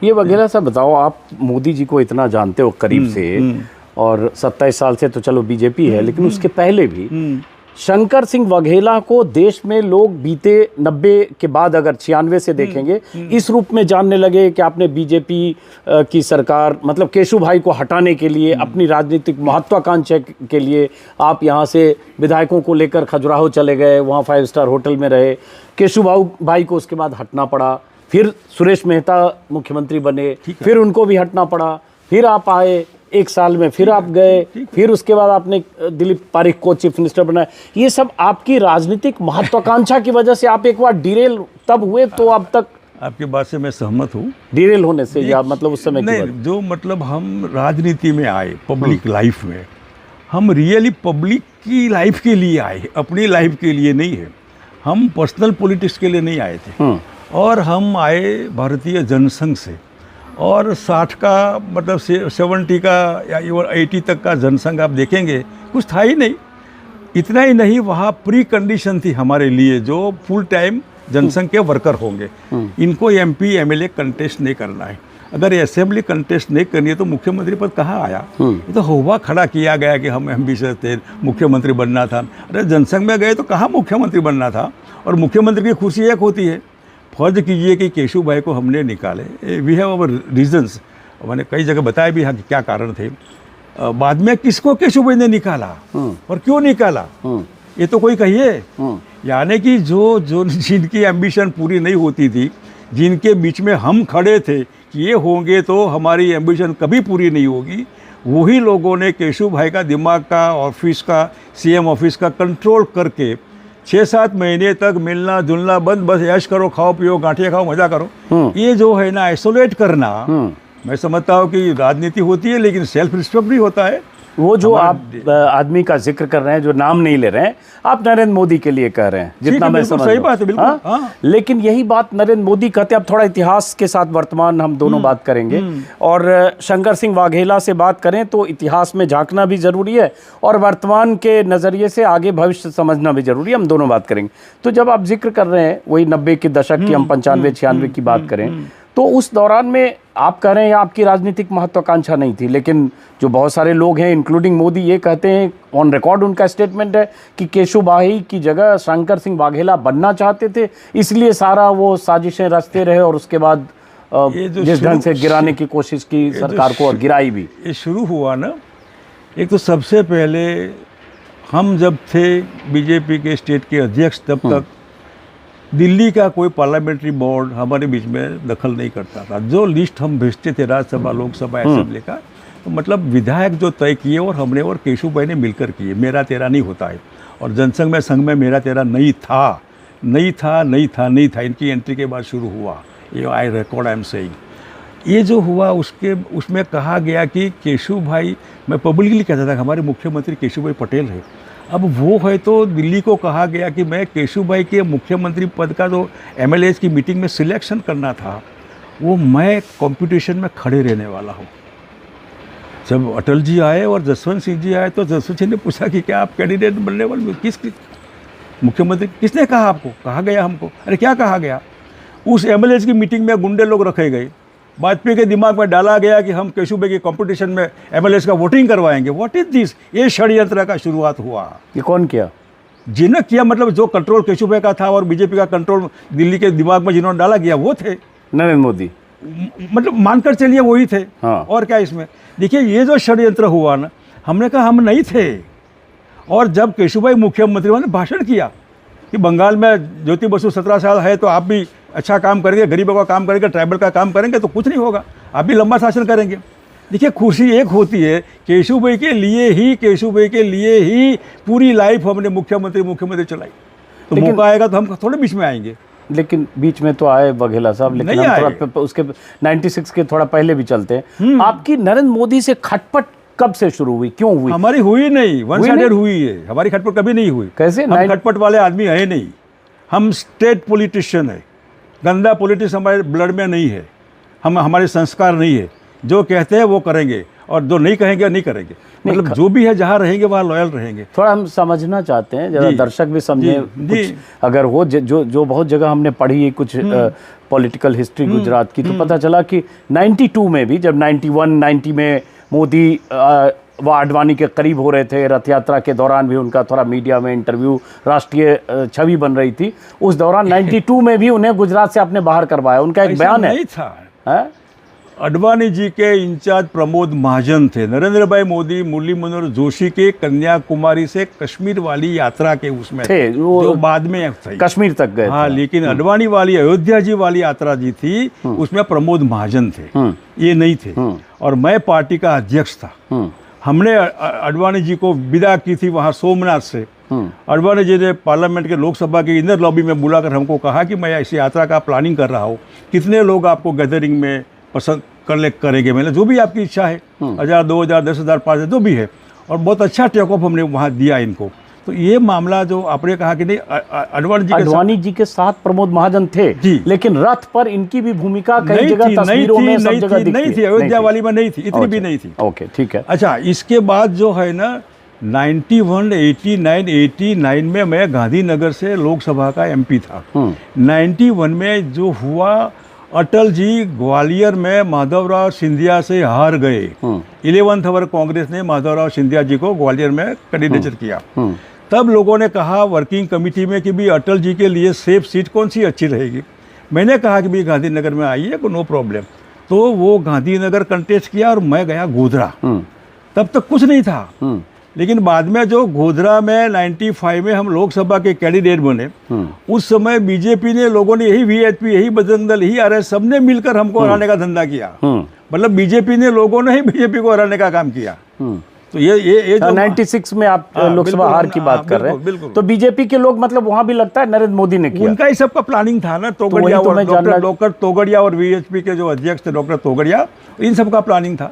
ये वगैरह सब बताओ, आप मोदी जी को इतना जानते हो करीब से, और 27 साल से तो चलो बीजेपी है, लेकिन उसके पहले भी शंकर सिंह वघेला को देश में लोग बीते 90 के बाद, अगर 96 से देखेंगे, इस रूप में जानने लगे कि आपने बीजेपी की सरकार, मतलब केशु भाई को हटाने के लिए, अपनी राजनीतिक महत्वाकांक्षा के लिए आप यहाँ से विधायकों को लेकर खजुराहो चले गए, वहाँ 5 स्टार होटल में रहे। केशु भाई को उसके बाद हटना पड़ा, फिर सुरेश मेहता मुख्यमंत्री बने, फिर उनको भी हटना पड़ा, फिर आप आए 1 साल में, फिर आप गए, फिर उसके बाद आपने दिलीप पारिक को चीफ मिनिस्टर बनाया। ये सब आपकी राजनीतिक महत्वाकांक्षा की वजह से आप एक बार डिरेल तब हुए, तो अब तक आपकी बात से मैं सहमत हूँ। डिरेल होने से, या मतलब उस समय की नहीं, बात? जो मतलब हम राजनीति में आए, पब्लिक लाइफ में, हम रियली पब्लिक की लाइफ के लिए आए, अपनी लाइफ के लिए नहीं है। हम पर्सनल पॉलिटिक्स के लिए नहीं आए थे, और हम आए भारतीय जनसंघ से, और 60 का मतलब 70 का या 80 तक का जनसंघ आप देखेंगे, कुछ था ही नहीं। इतना ही नहीं, वहाँ प्री कंडीशन थी हमारे लिए, जो फुल टाइम जनसंघ के वर्कर होंगे, इनको MP MLA कंटेस्ट नहीं करना है। अगर असेंबली कंटेस्ट नहीं करनी है तो मुख्यमंत्री पद कहाँ आया? ये तो हुआ खड़ा किया गया कि हम एम्बिशियस थे, मुख्यमंत्री बनना था। अरे जनसंघ में गए तो कहाँ मुख्यमंत्री बनना था? और मुख्यमंत्री की कुर्सी एक होती है। फर्ज कीजिए कि केशु भाई को हमने निकाले, वी हैव अवर रीजंस, मैंने कई जगह बताया भी हाँ कि क्या कारण थे। बाद में किसको केशु भाई ने निकाला और क्यों निकाला, ये तो कोई कहिए। यानी कि जो जिनकी एम्बिशन पूरी नहीं होती थी, जिनके बीच में हम खड़े थे कि ये होंगे तो हमारी एम्बिशन कभी पूरी नहीं होगी, वही लोगों ने केशु भाई का दिमाग का, ऑफिस का, CM ऑफिस का कंट्रोल करके 6-7 महीने तक मिलना जुलना बंद, बस ऐश करो, खाओ पियो, गांठिया खाओ, मजा करो। ये जो है ना आइसोलेट करना, मैं समझता हूँ कि राजनीति होती है, लेकिन सेल्फ रिस्पेक्ट भी होता है। वो जो आप आदमी का जिक्र कर रहे हैं, जो नाम नहीं ले रहे हैं, आप नरेंद्र मोदी के लिए कह रहे हैं, जितना मैं समझ सही बात है, बिल्कुल। हाँ? लेकिन यही बात नरेंद्र मोदी कहते हैं। अब थोड़ा इतिहास के साथ वर्तमान हम दोनों बात करेंगे, और शंकर सिंह वाघेला से बात करें तो इतिहास में झांकना भी जरूरी है, और वर्तमान के नज़रिए से आगे भविष्य समझना भी जरूरी है। हम दोनों बात करेंगे। तो जब आप जिक्र कर रहे हैं वही 90 के दशक की, हम 95-96 की बात करें, तो उस दौरान में आप कह रहे हैं आपकी राजनीतिक महत्वाकांक्षा नहीं थी, लेकिन जो बहुत सारे लोग हैं इंक्लूडिंग मोदी ये कहते हैं, ऑन रिकॉर्ड उनका स्टेटमेंट है कि केशु भाई की जगह शंकर सिंह वाघेला बनना चाहते थे, इसलिए सारा वो साजिशें रचते रहे, और उसके बाद जिस ढंग से गिराने की कोशिश की सरकार को, और गिराई भी। ये शुरू हुआ ना, एक तो सबसे पहले हम जब थे बीजेपी के स्टेट के अध्यक्ष, तब तक दिल्ली का कोई पार्लियामेंट्री बोर्ड हमारे बीच में दखल नहीं करता था। जो लिस्ट हम भेजते थे राज्यसभा, लोकसभा, असेंबली का, तो मतलब विधायक जो तय किए और हमने और केशव भाई ने मिलकर किए, मेरा तेरा नहीं होता है। और जनसंघ में संघ में मेरा तेरा नहीं था, नहीं था, नहीं था, नहीं था। इनकी एंट्री के बाद शुरू हुआ ये, I record, I am saying. ये जो हुआ उसमें कहा गया कि केशव भाई, मैं पब्लिकली कहता था कि हमारे मुख्यमंत्री केशव भाई पटेल है। अब वो है तो दिल्ली को कहा गया कि मैं केशव भाई के मुख्यमंत्री पद का जो MLAs की मीटिंग में सिलेक्शन करना था, वो मैं कंपटीशन में खड़े रहने वाला हूँ। जब अटल जी आए और जसवंत सिंह जी आए तो जसवंत सिंह ने पूछा कि क्या आप कैंडिडेट बनने वाले, किस मुख्यमंत्री, किसने कहा आपको? कहा गया हमको। अरे क्या कहा गया? उस MLAs की मीटिंग में गुंडे लोग रखे गए, वाजपेयी के दिमाग में डाला गया कि हम केशव भाई के कंपटीशन में MLAs का वोटिंग करवाएंगे। What is this? ये षड्यंत्र का शुरुआत हुआ। ये कौन किया? जिन्हें किया, मतलब जो कंट्रोल केशव भाई का था और बीजेपी का कंट्रोल दिल्ली के दिमाग में जिन्होंने डाला गया वो थे नरेंद्र मोदी। मतलब मानकर चलिए वही थे। हाँ। और क्या इसमें? देखिए ये जो षड्यंत्र हुआ ना, हमने कहा हम नहीं थे। और जब केशव भाई मुख्यमंत्री ने भाषण किया कि बंगाल में ज्योति बसु 17 साल है तो आप भी अच्छा काम करेंगे, गरीबों का काम करेंगे, ट्राइबल का काम करेंगे तो कुछ नहीं होगा, आप भी लंबा शासन करेंगे। देखिए खुशी एक होती है केशव भाई के लिए ही पूरी लाइफ हमने मुख्यमंत्री चलाई। तो मौका आएगा तो हम थोड़े बीच में आएंगे। लेकिन बीच में तो आए बघेला साहब, लेकिन नहीं हम थोड़ा उसके 96 के थोड़ा पहले भी चलते हैं। आपकी नरेंद्र मोदी से खटपट कब से शुरू हुई, क्यों हुई? हमारी हुई नहीं, वन साइडेड हुई है। हमारी खटपट कभी नहीं हुई। कैसे? हम खटपट वाले आदमी है नहीं, हम स्टेट पॉलिटिशियन है। गंदा पॉलिटिक्स हमारे ब्लड में नहीं है, हमारे संस्कार नहीं है। जो कहते हैं वो करेंगे और जो नहीं कहेंगे नहीं करेंगे। मतलब जो भी है जहाँ रहेंगे वहाँ लॉयल रहेंगे। थोड़ा हम समझना चाहते हैं, जरा दर्शक भी समझे कुछ, अगर हो जो बहुत जगह हमने पढ़ी है कुछ पॉलिटिकल हिस्ट्री गुजरात की, तो पता चला कि 92 में भी, जब 90 में मोदी व आडवाणी के करीब हो रहे थे, रथ यात्रा के दौरान भी उनका थोड़ा मीडिया में इंटरव्यू, राष्ट्रीय छवि बन रही थी, उस दौरान 92 में भी उन्हें गुजरात से आपने बाहर करवाया। उनका एक बयान है। नहीं था। अडवाणी जी के इंचार्ज प्रमोद महाजन थे। नरेंद्र भाई मोदी मुरली मनोहर जोशी के कन्याकुमारी से कश्मीर वाली यात्रा के उसमें थे, जो बाद में कश्मीर तक गए। हाँ, लेकिन अडवाणी वाली, अयोध्या जी वाली यात्रा जी थी, उसमें प्रमोद महाजन थे, ये नहीं थे। और मैं पार्टी का अध्यक्ष था। हमने अडवाणी जी को विदा की थी वहाँ सोमनाथ से। अडवाणी जी ने पार्लियामेंट के लोकसभा के इनर लॉबी में बुलाकर हमको कहा कि मैं ऐसी यात्रा का प्लानिंग कर रहा हूँ, कितने लोग आपको गैदरिंग में पसंद करेंगे, मैंने जो भी आपकी इच्छा है, 1000, 2000, 10,000, 5,000 जो भी है। और बहुत अच्छा टेक ऑफ हमने वहाँ दिया इनको। तो ये मामला जो आपने कहा कि नहीं, अडवाणी जी के साथ प्रमोद महाजन थे, लेकिन रथ पर इनकी भी भूमिका कई जगह तस्वीरों में सब जगह दिखती नहीं थी। अयोध्या वाली में नहीं थी, इतनी भी नहीं थी। ओके, ठीक है। अच्छा, इसके बाद जो है ना 91, 89 में मैं गांधीनगर से लोकसभा का MP था। 91 में जो हुआ, अटल जी ग्वालियर में माधवराव सिंधिया से हार गए। 11th आवर कांग्रेस ने माधवराव सिंधिया जी को ग्वालियर में कैंडिडेचर किया। तब लोगों ने कहा वर्किंग कमेटी में कि भी अटल जी के लिए सेफ सीट कौन सी अच्छी रहेगी। मैंने कहा कि भी गांधीनगर में आइए, नो प्रॉब्लम। तो वो गांधीनगर कंटेस्ट किया और मैं गया गोधरा। तब तक कुछ नहीं था, लेकिन बाद में जो गोधरा में 95 में हम लोकसभा के कैंडिडेट बने, उस समय बीजेपी ने, लोगों ने, यही VHP, यही बजरंग दल, यही RS, सबने मिलकर हमको हराने का धंधा किया। मतलब बीजेपी ने, लोगों ने ही बीजेपी को हराने का काम किया। तो ये जो 96 में आप लोकसभा हार की बात कर रहे हैं, तो बीजेपी के लोग, मतलब वहां भी लगता है नरेंद्र मोदी ने किया। उनका ही सबका प्लानिंग था ना। तोगड़िया और डॉक्टर तोगड़िया और VHP के जो अध्यक्ष थे डॉक्टर तोगड़िया, इन सबका प्लानिंग था।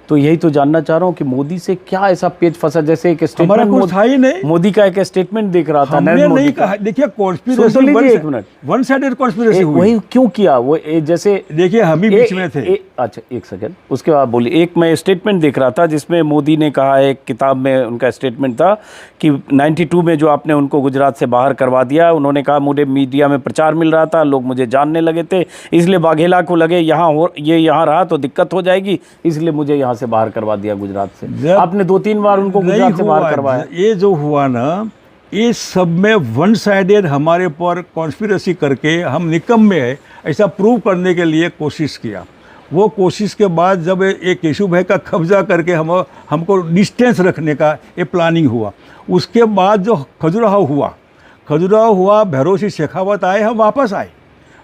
तो यही तो जानना चाह रहा हूँ कि मोदी से क्या ऐसा पेच फंसा, जैसे एक स्टेटमेंट मोदी का एक स्टेटमेंट देख रहा था, हमने नहीं कहा। देखिए कॉन्स्पिरेसी, वन साइडेड कॉन्स्पिरेसी हुई। वही क्यों किया वो, जैसे देखिए हम ही बीच में थे। अच्छा, एक सेकंड, उसके बाद बोलिए। एक मैं स्टेटमेंट देख रहा था जिसमें मोदी ने कहा, एक किताब में उनका स्टेटमेंट था कि 92 में जो आपने उनको गुजरात से बाहर करवा दिया, उन्होंने कहा मुझे मीडिया में प्रचार मिल रहा था, लोग मुझे जानने लगे थे, इसलिए वाघेला को लगे यहाँ रहा तो दिक्कत हो जाएगी, इसलिए मुझे यहाँ से बाहर करवा दिया गुजरात से। आपने 2-3 बार उनको गुजरात से बाहर करवाया। ये जो हुआ ना, ये सब में वन साइडेड हमारे पर कॉन्स्पिरेसी करके हम निकम्मे है ऐसा प्रूव करने के लिए कोशिश किया। वो कोशिश के बाद जब एक केशव भाई का कब्जा करके हमको डिस्टेंस रखने का ये प्लानिंग हुआ। उसके बाद जो खजुराहो हुआ, भैरों सिंह शेखावत आए, हम वापस आए।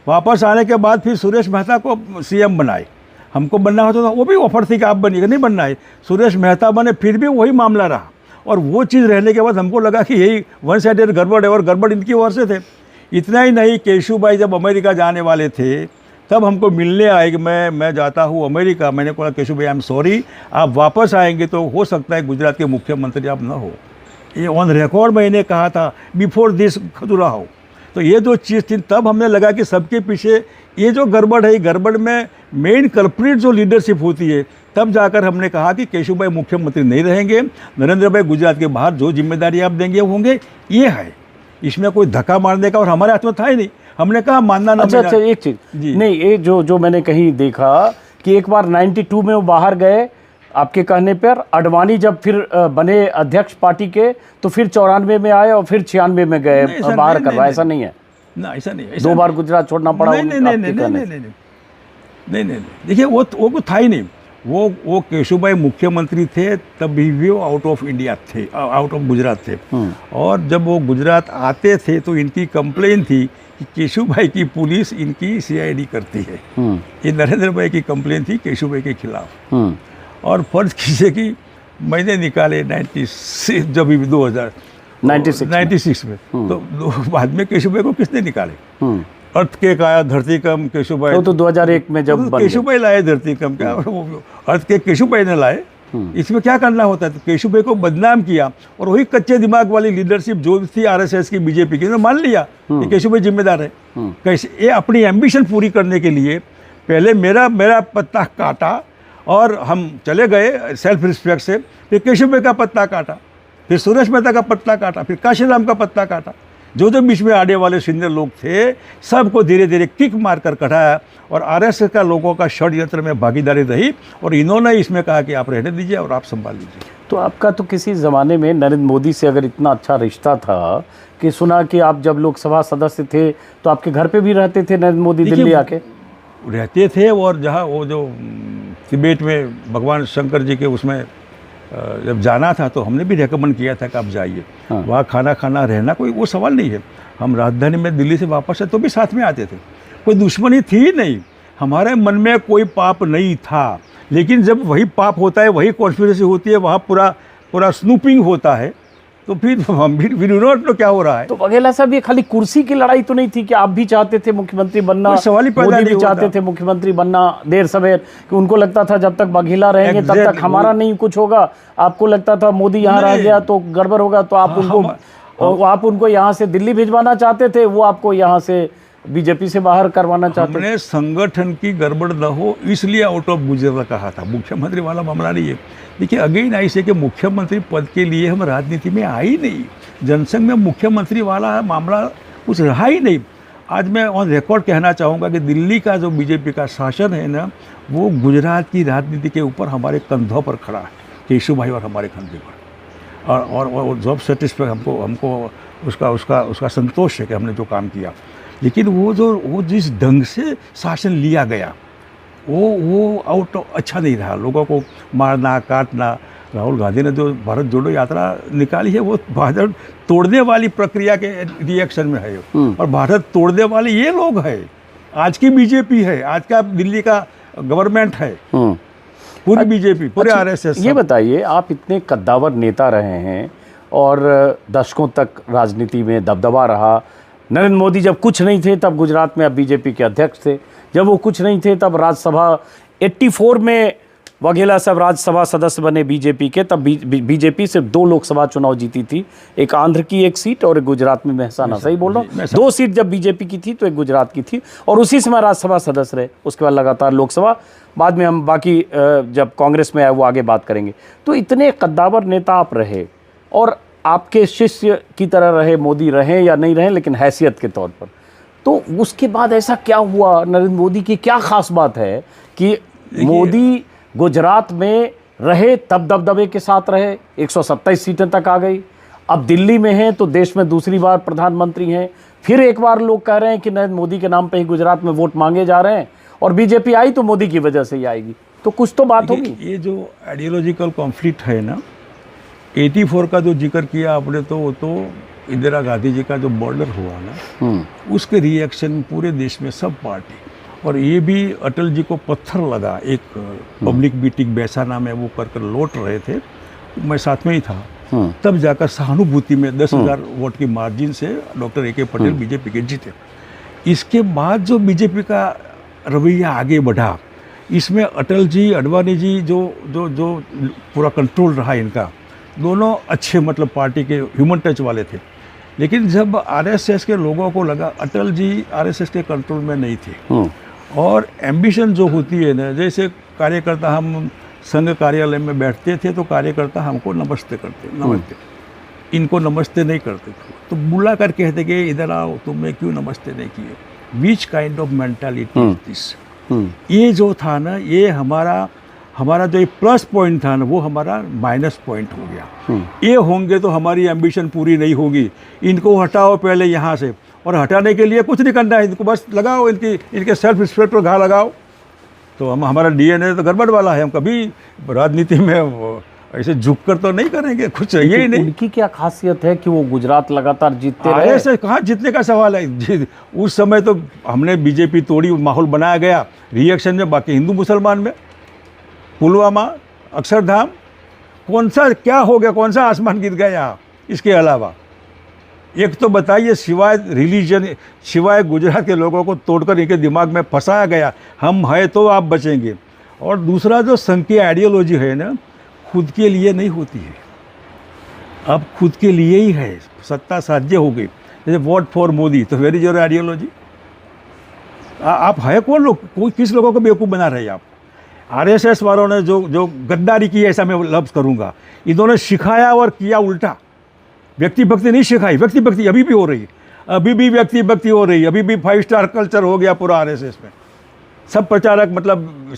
वापस आने के बाद फिर सुरेश मेहता को CM बनाए। हमको बनना होता था वो भी ऑफर थी कि आप बनिएगा, नहीं बनना है। सुरेश मेहता बने, फिर भी वही मामला रहा। और वो चीज़ रहने के बाद हमको लगा कि यही वन साइडेड गड़बड़ है, और गड़बड़ इनकी ओर से थे। इतना ही नहीं, केशुभाई जब अमेरिका जाने वाले थे तब हमको मिलने आए कि मैं जाता हूँ अमेरिका। मैंने कहा केशुभाई आई एम सॉरी, आप वापस आएंगे तो हो सकता है गुजरात के मुख्यमंत्री आप ना हो। ये ऑन रिकॉर्ड मैंने कहा था बिफोर दिस खजुराहो। तो ये जो चीज़ थी, तब हमने लगा कि सबके पीछे ये जो गड़बड़ है, गड़बड़ में मेन कल्प्रिट जो लीडरशिप होती है, तब जाकर हमने कहा कि केशुभाई मुख्यमंत्री नहीं रहेंगे, नरेंद्र भाई गुजरात के बाहर जो जिम्मेदारी आप देंगे वो होंगे। ये है, इसमें कोई धक्का मारने का और हमारे हाथ में था ही नहीं। हमने कहा मानना ना। अच्छा, एक चीज नहीं, ये जो मैंने कहीं देखा कि एक बार 92 में वो बाहर गए आपके कहने पर, अडवाणी जब फिर बने अध्यक्ष पार्टी के तो फिर 94 में आए और फिर 96 में गए बाहर करवा। ऐसा नहीं है ना, ऐसा नहीं, दो बार गुजरात छोड़ना पड़ा। नहीं, देखिए वो था ही नहीं। वो केशुभाई मुख्यमंत्री थे तब भी वो आउट ऑफ इंडिया थे, आउट ऑफ गुजरात थे। और जब वो गुजरात आते थे तो इनकी कंप्लेन थी कि केशुभाई की पुलिस इनकी सीआईडी करती है। ये नरेंद्र भाई की कंप्लेन थी केशुभाई के खिलाफ। और फर्ज कीजिए कि मैंने निकाले 96 जब भी 2096 में, तो बाद में केशुभाई को किसने निकाले? अर्थ के आया धरती कम केशुभाई, तो 2001 में जब केशुभाई लाए धरती कम, क्या अर्थ के केशुभाई ने लाए। इसमें क्या करना होता है? तो केशुभाई को बदनाम किया, और वही कच्चे दिमाग वाली लीडरशिप जो थी आरएसएस की, बीजेपी की, मान लिया कि केशुभाई जिम्मेदार है। कैसे ये अपनी एम्बिशन पूरी करने के लिए पहले मेरा पत्ता काटा और हम चले गए सेल्फ रिस्पेक्ट से। फिर केशुभाई का पत्ता काटा, फिर सुरेश मेहता का पत्ता काटा, फिर काशीराम का पत्ता काटा। जो बीच में आने वाले सीनियर लोग थे सबको धीरे धीरे किक मारकर कढ़ाया, और आरएसएस का लोगों का षड्यंत्र में भागीदारी रही, और इन्होंने इसमें कहा कि आप रहने दीजिए और आप संभाल लीजिए। तो आपका तो किसी ज़माने में नरेंद्र मोदी से अगर इतना अच्छा रिश्ता था कि सुना कि आप जब लोकसभा सदस्य थे तो आपके घर पे भी रहते थे नरेंद्र मोदी, दिल्ली आके रहते थे। और जहाँ वो जो तिब्बत में भगवान शंकर जी के उसमें जब जाना था तो हमने भी रेकमेंड किया था कि आप जाइए। वहाँ खाना रहना कोई वो सवाल नहीं है। हम राजधानी में दिल्ली से वापस है तो भी साथ में आते थे, कोई दुश्मनी थी नहीं, हमारे मन में कोई पाप नहीं था। लेकिन जब वही पाप होता है, वही कॉन्स्पिरेसी होती है, वहाँ पूरा स्नूपिंग होता है, तो फिर हम भी विरोध क्या हो रहा है। तो वघेला साहब, ये खाली कुर्सी की लड़ाई तो नहीं थी कि आप भी चाहते थे मुख्यमंत्री बनना, सवाल ही पैदा मोदी नहीं भी चाहते थे मुख्यमंत्री बनना देर सवेर, कि उनको लगता था जब तक बघेला रहेंगे तब तक हमारा नहीं कुछ होगा। आपको लगता था मोदी यहाँ रह गया तो गड़बड़ होगा, तो आप उनको यहाँ से दिल्ली भिजवाना चाहते थे, वो आपको यहाँ से बीजेपी से बाहर करवाना चाहते थे। हमने संगठन की गड़बड़ न हो इसलिए आउट ऑफ गुजरात कहा था, मुख्यमंत्री वाला मामला नहीं है। देखिए अगेन ऐसे कि मुख्यमंत्री पद के लिए हम राजनीति में आए ही नहीं, जनसंघ में मुख्यमंत्री वाला मामला कुछ रहा ही नहीं। आज मैं ऑन रिकॉर्ड कहना चाहूँगा कि दिल्ली का जो बीजेपी का शासन है ना, वो गुजरात की राजनीति के ऊपर हमारे कंधों पर खड़ा है, केशुभाई और हमारे कंधे पर। और जॉब सेटिस्फैक्ट हमको उसका संतोष है कि हमने जो काम किया। लेकिन वो जिस ढंग से शासन लिया गया वो आउट अच्छा नहीं रहा। लोगों को मारना काटना, राहुल गांधी ने जो भारत जोड़ो यात्रा निकाली है वो भारत तोड़ने वाली प्रक्रिया के रिएक्शन में है। और भारत तोड़ने वाले ये लोग हैं, आज की बीजेपी है, आज का दिल्ली का गवर्नमेंट है, पूरी बीजेपी, पूरे आरएसएस। ये बताइए, आप इतने कद्दावर नेता रहे हैं और दशकों तक राजनीति में दबदबा रहा। नरेंद्र मोदी जब कुछ नहीं थे तब गुजरात में आप बीजेपी के अध्यक्ष थे, जब वो कुछ नहीं थे तब राज्यसभा 84 में वघेला साहब राज्यसभा सदस्य बने बीजेपी के, तब बीजेपी सिर्फ 2 लोकसभा चुनाव जीती थी, एक आंध्र की 1 सीट और एक गुजरात में मेहसाना। सही बोल रहा हूँ? 2 सीट जब बीजेपी की थी तो एक गुजरात की थी, और उसी समय राज्यसभा सदस्य रहे। उसके बाद लगातार लोकसभा, बाद में हम बाकी जब कांग्रेस में आए वो आगे बात करेंगे। तो इतने कद्दावर नेता आप रहे और आपके शिष्य की तरह रहे, मोदी रहे या नहीं रहे, लेकिन हैसियत के तौर पर। तो उसके बाद ऐसा क्या हुआ, नरेंद्र मोदी की क्या खास बात है कि मोदी गुजरात में रहे तब दबदबे के साथ रहे, 127 सीटें तक आ गई, अब दिल्ली में हैं तो देश में दूसरी बार प्रधानमंत्री हैं, फिर एक बार लोग कह रहे हैं कि नरेंद्र मोदी के नाम पे ही गुजरात में वोट मांगे जा रहे हैं, और बीजेपी आई तो मोदी की वजह से ही आएगी। तो कुछ तो बात होगी। ये जो आइडियोलॉजिकल कॉन्फ्लिक्ट है ना, 84 का जो जिक्र किया आपने, तो वो तो इंदिरा गांधी जी का जो मर्डर हुआ ना, उसके रिएक्शन पूरे देश में सब पार्टी, और ये भी अटल जी को पत्थर लगा। एक पब्लिक मीटिंग बैसाना में वो कर लौट रहे थे, मैं साथ में ही था, तब जाकर सहानुभूति में 10,000 वोट की मार्जिन से डॉक्टर ए के पटेल बीजेपी के जीते। इसके बाद जो बीजेपी का रवैया आगे बढ़ा, इसमें अटल जी, अडवाणी जी जो पूरा कंट्रोल रहा इनका, दोनों अच्छे मतलब पार्टी के ह्यूमन टच वाले थे। लेकिन जब आरएसएस के लोगों को लगा अटल जी आरएसएस के कंट्रोल में नहीं थे, और एम्बिशन जो होती है ना, जैसे कार्यकर्ता, हम संघ कार्यालय में बैठते थे तो कार्यकर्ता हमको नमस्ते करते, नमस्ते, इनको नमस्ते नहीं करते थे, तो बुला कर कहते कि इधर आओ, तुमने क्यों नमस्ते नहीं किए। Which kind of mentality is this. ये जो था ना, ये हमारा जो प्लस पॉइंट था ना, वो हमारा माइनस पॉइंट हो गया। ये होंगे तो हमारी एम्बिशन पूरी नहीं होगी, इनको हटाओ पहले यहाँ से, और हटाने के लिए कुछ नहीं करना है, इनको बस लगाओ, इनके सेल्फ रिस्पेक्ट पर घा लगाओ। तो हमारा डीएनए तो गड़बड़ वाला है, हम कभी राजनीति में ऐसे झुककर तो नहीं करेंगे, कुछ चाहिए ही नहीं। उनकी क्या खासियत है कि वो गुजरात लगातार जीतते रहे? ऐसे कहाँ जीतने का सवाल है, उस समय तो हमने बीजेपी तोड़ी, माहौल बनाया गया रिएक्शन में, बाकी हिंदू मुसलमान में, पुलवामा, अक्षरधाम, कौन सा क्या हो गया, कौन सा आसमान गिर गया यहाँ? इसके अलावा एक तो बताइए, सिवाय रिलीजन, सिवाय गुजरात के लोगों को तोड़कर इनके दिमाग में फंसाया गया, हम हैं तो आप बचेंगे। और दूसरा जो संघ की आइडियोलॉजी है ना, खुद के लिए नहीं होती है, अब खुद के लिए ही है, सत्ता साध्य हो गई। जैसे वोट फॉर मोदी, तो वेरी योर आइडियोलॉजी। आप है कौन लोग, कोई किस लोगों को बेवकूफ़ बना रहे हैं आप? आरएसएस वालों ने जो गद्दारी की, ऐसा मैं लफ्ज़ करूँगा, इन्होंने सिखाया और किया उल्टा। व्यक्ति भक्ति नहीं सिखाई, व्यक्ति भक्ति अभी भी हो रही है, अभी भी व्यक्ति भक्ति हो रही है, अभी भी 5 स्टार कल्चर हो गया पूरा आरएसएस में। सब प्रचारक मतलब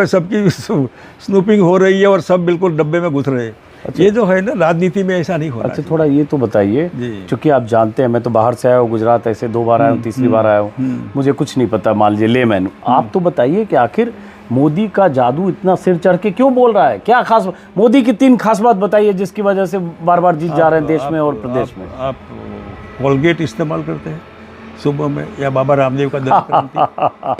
सबकी स्नूपिंग हो रही है, और सब बिल्कुल डब्बे में घुस रहे हैं। अच्छा, ये जो है ना, राजनीति में ऐसा नहीं होना। अच्छा, थोड़ा ये तो बताइए, क्योंकि आप जानते हैं मैं तो बाहर से आया हूँ, गुजरात ऐसे 2 बार आया हूँ, तीसरी बार आया हूँ, मुझे कुछ नहीं पता, मान लीजिए लेमैन। आप तो बताइए कि आखिर मोदी का जादू इतना सिर चढ़ के क्यों बोल रहा है? क्या खास, मोदी की 3 खास बात बताइए जिसकी वजह से बार बार जीत जा रहे हैं देश में और प्रदेश में। आप कोलगेट इस्तेमाल करते हैं सुबह में, या बाबा रामदेव का दर्द?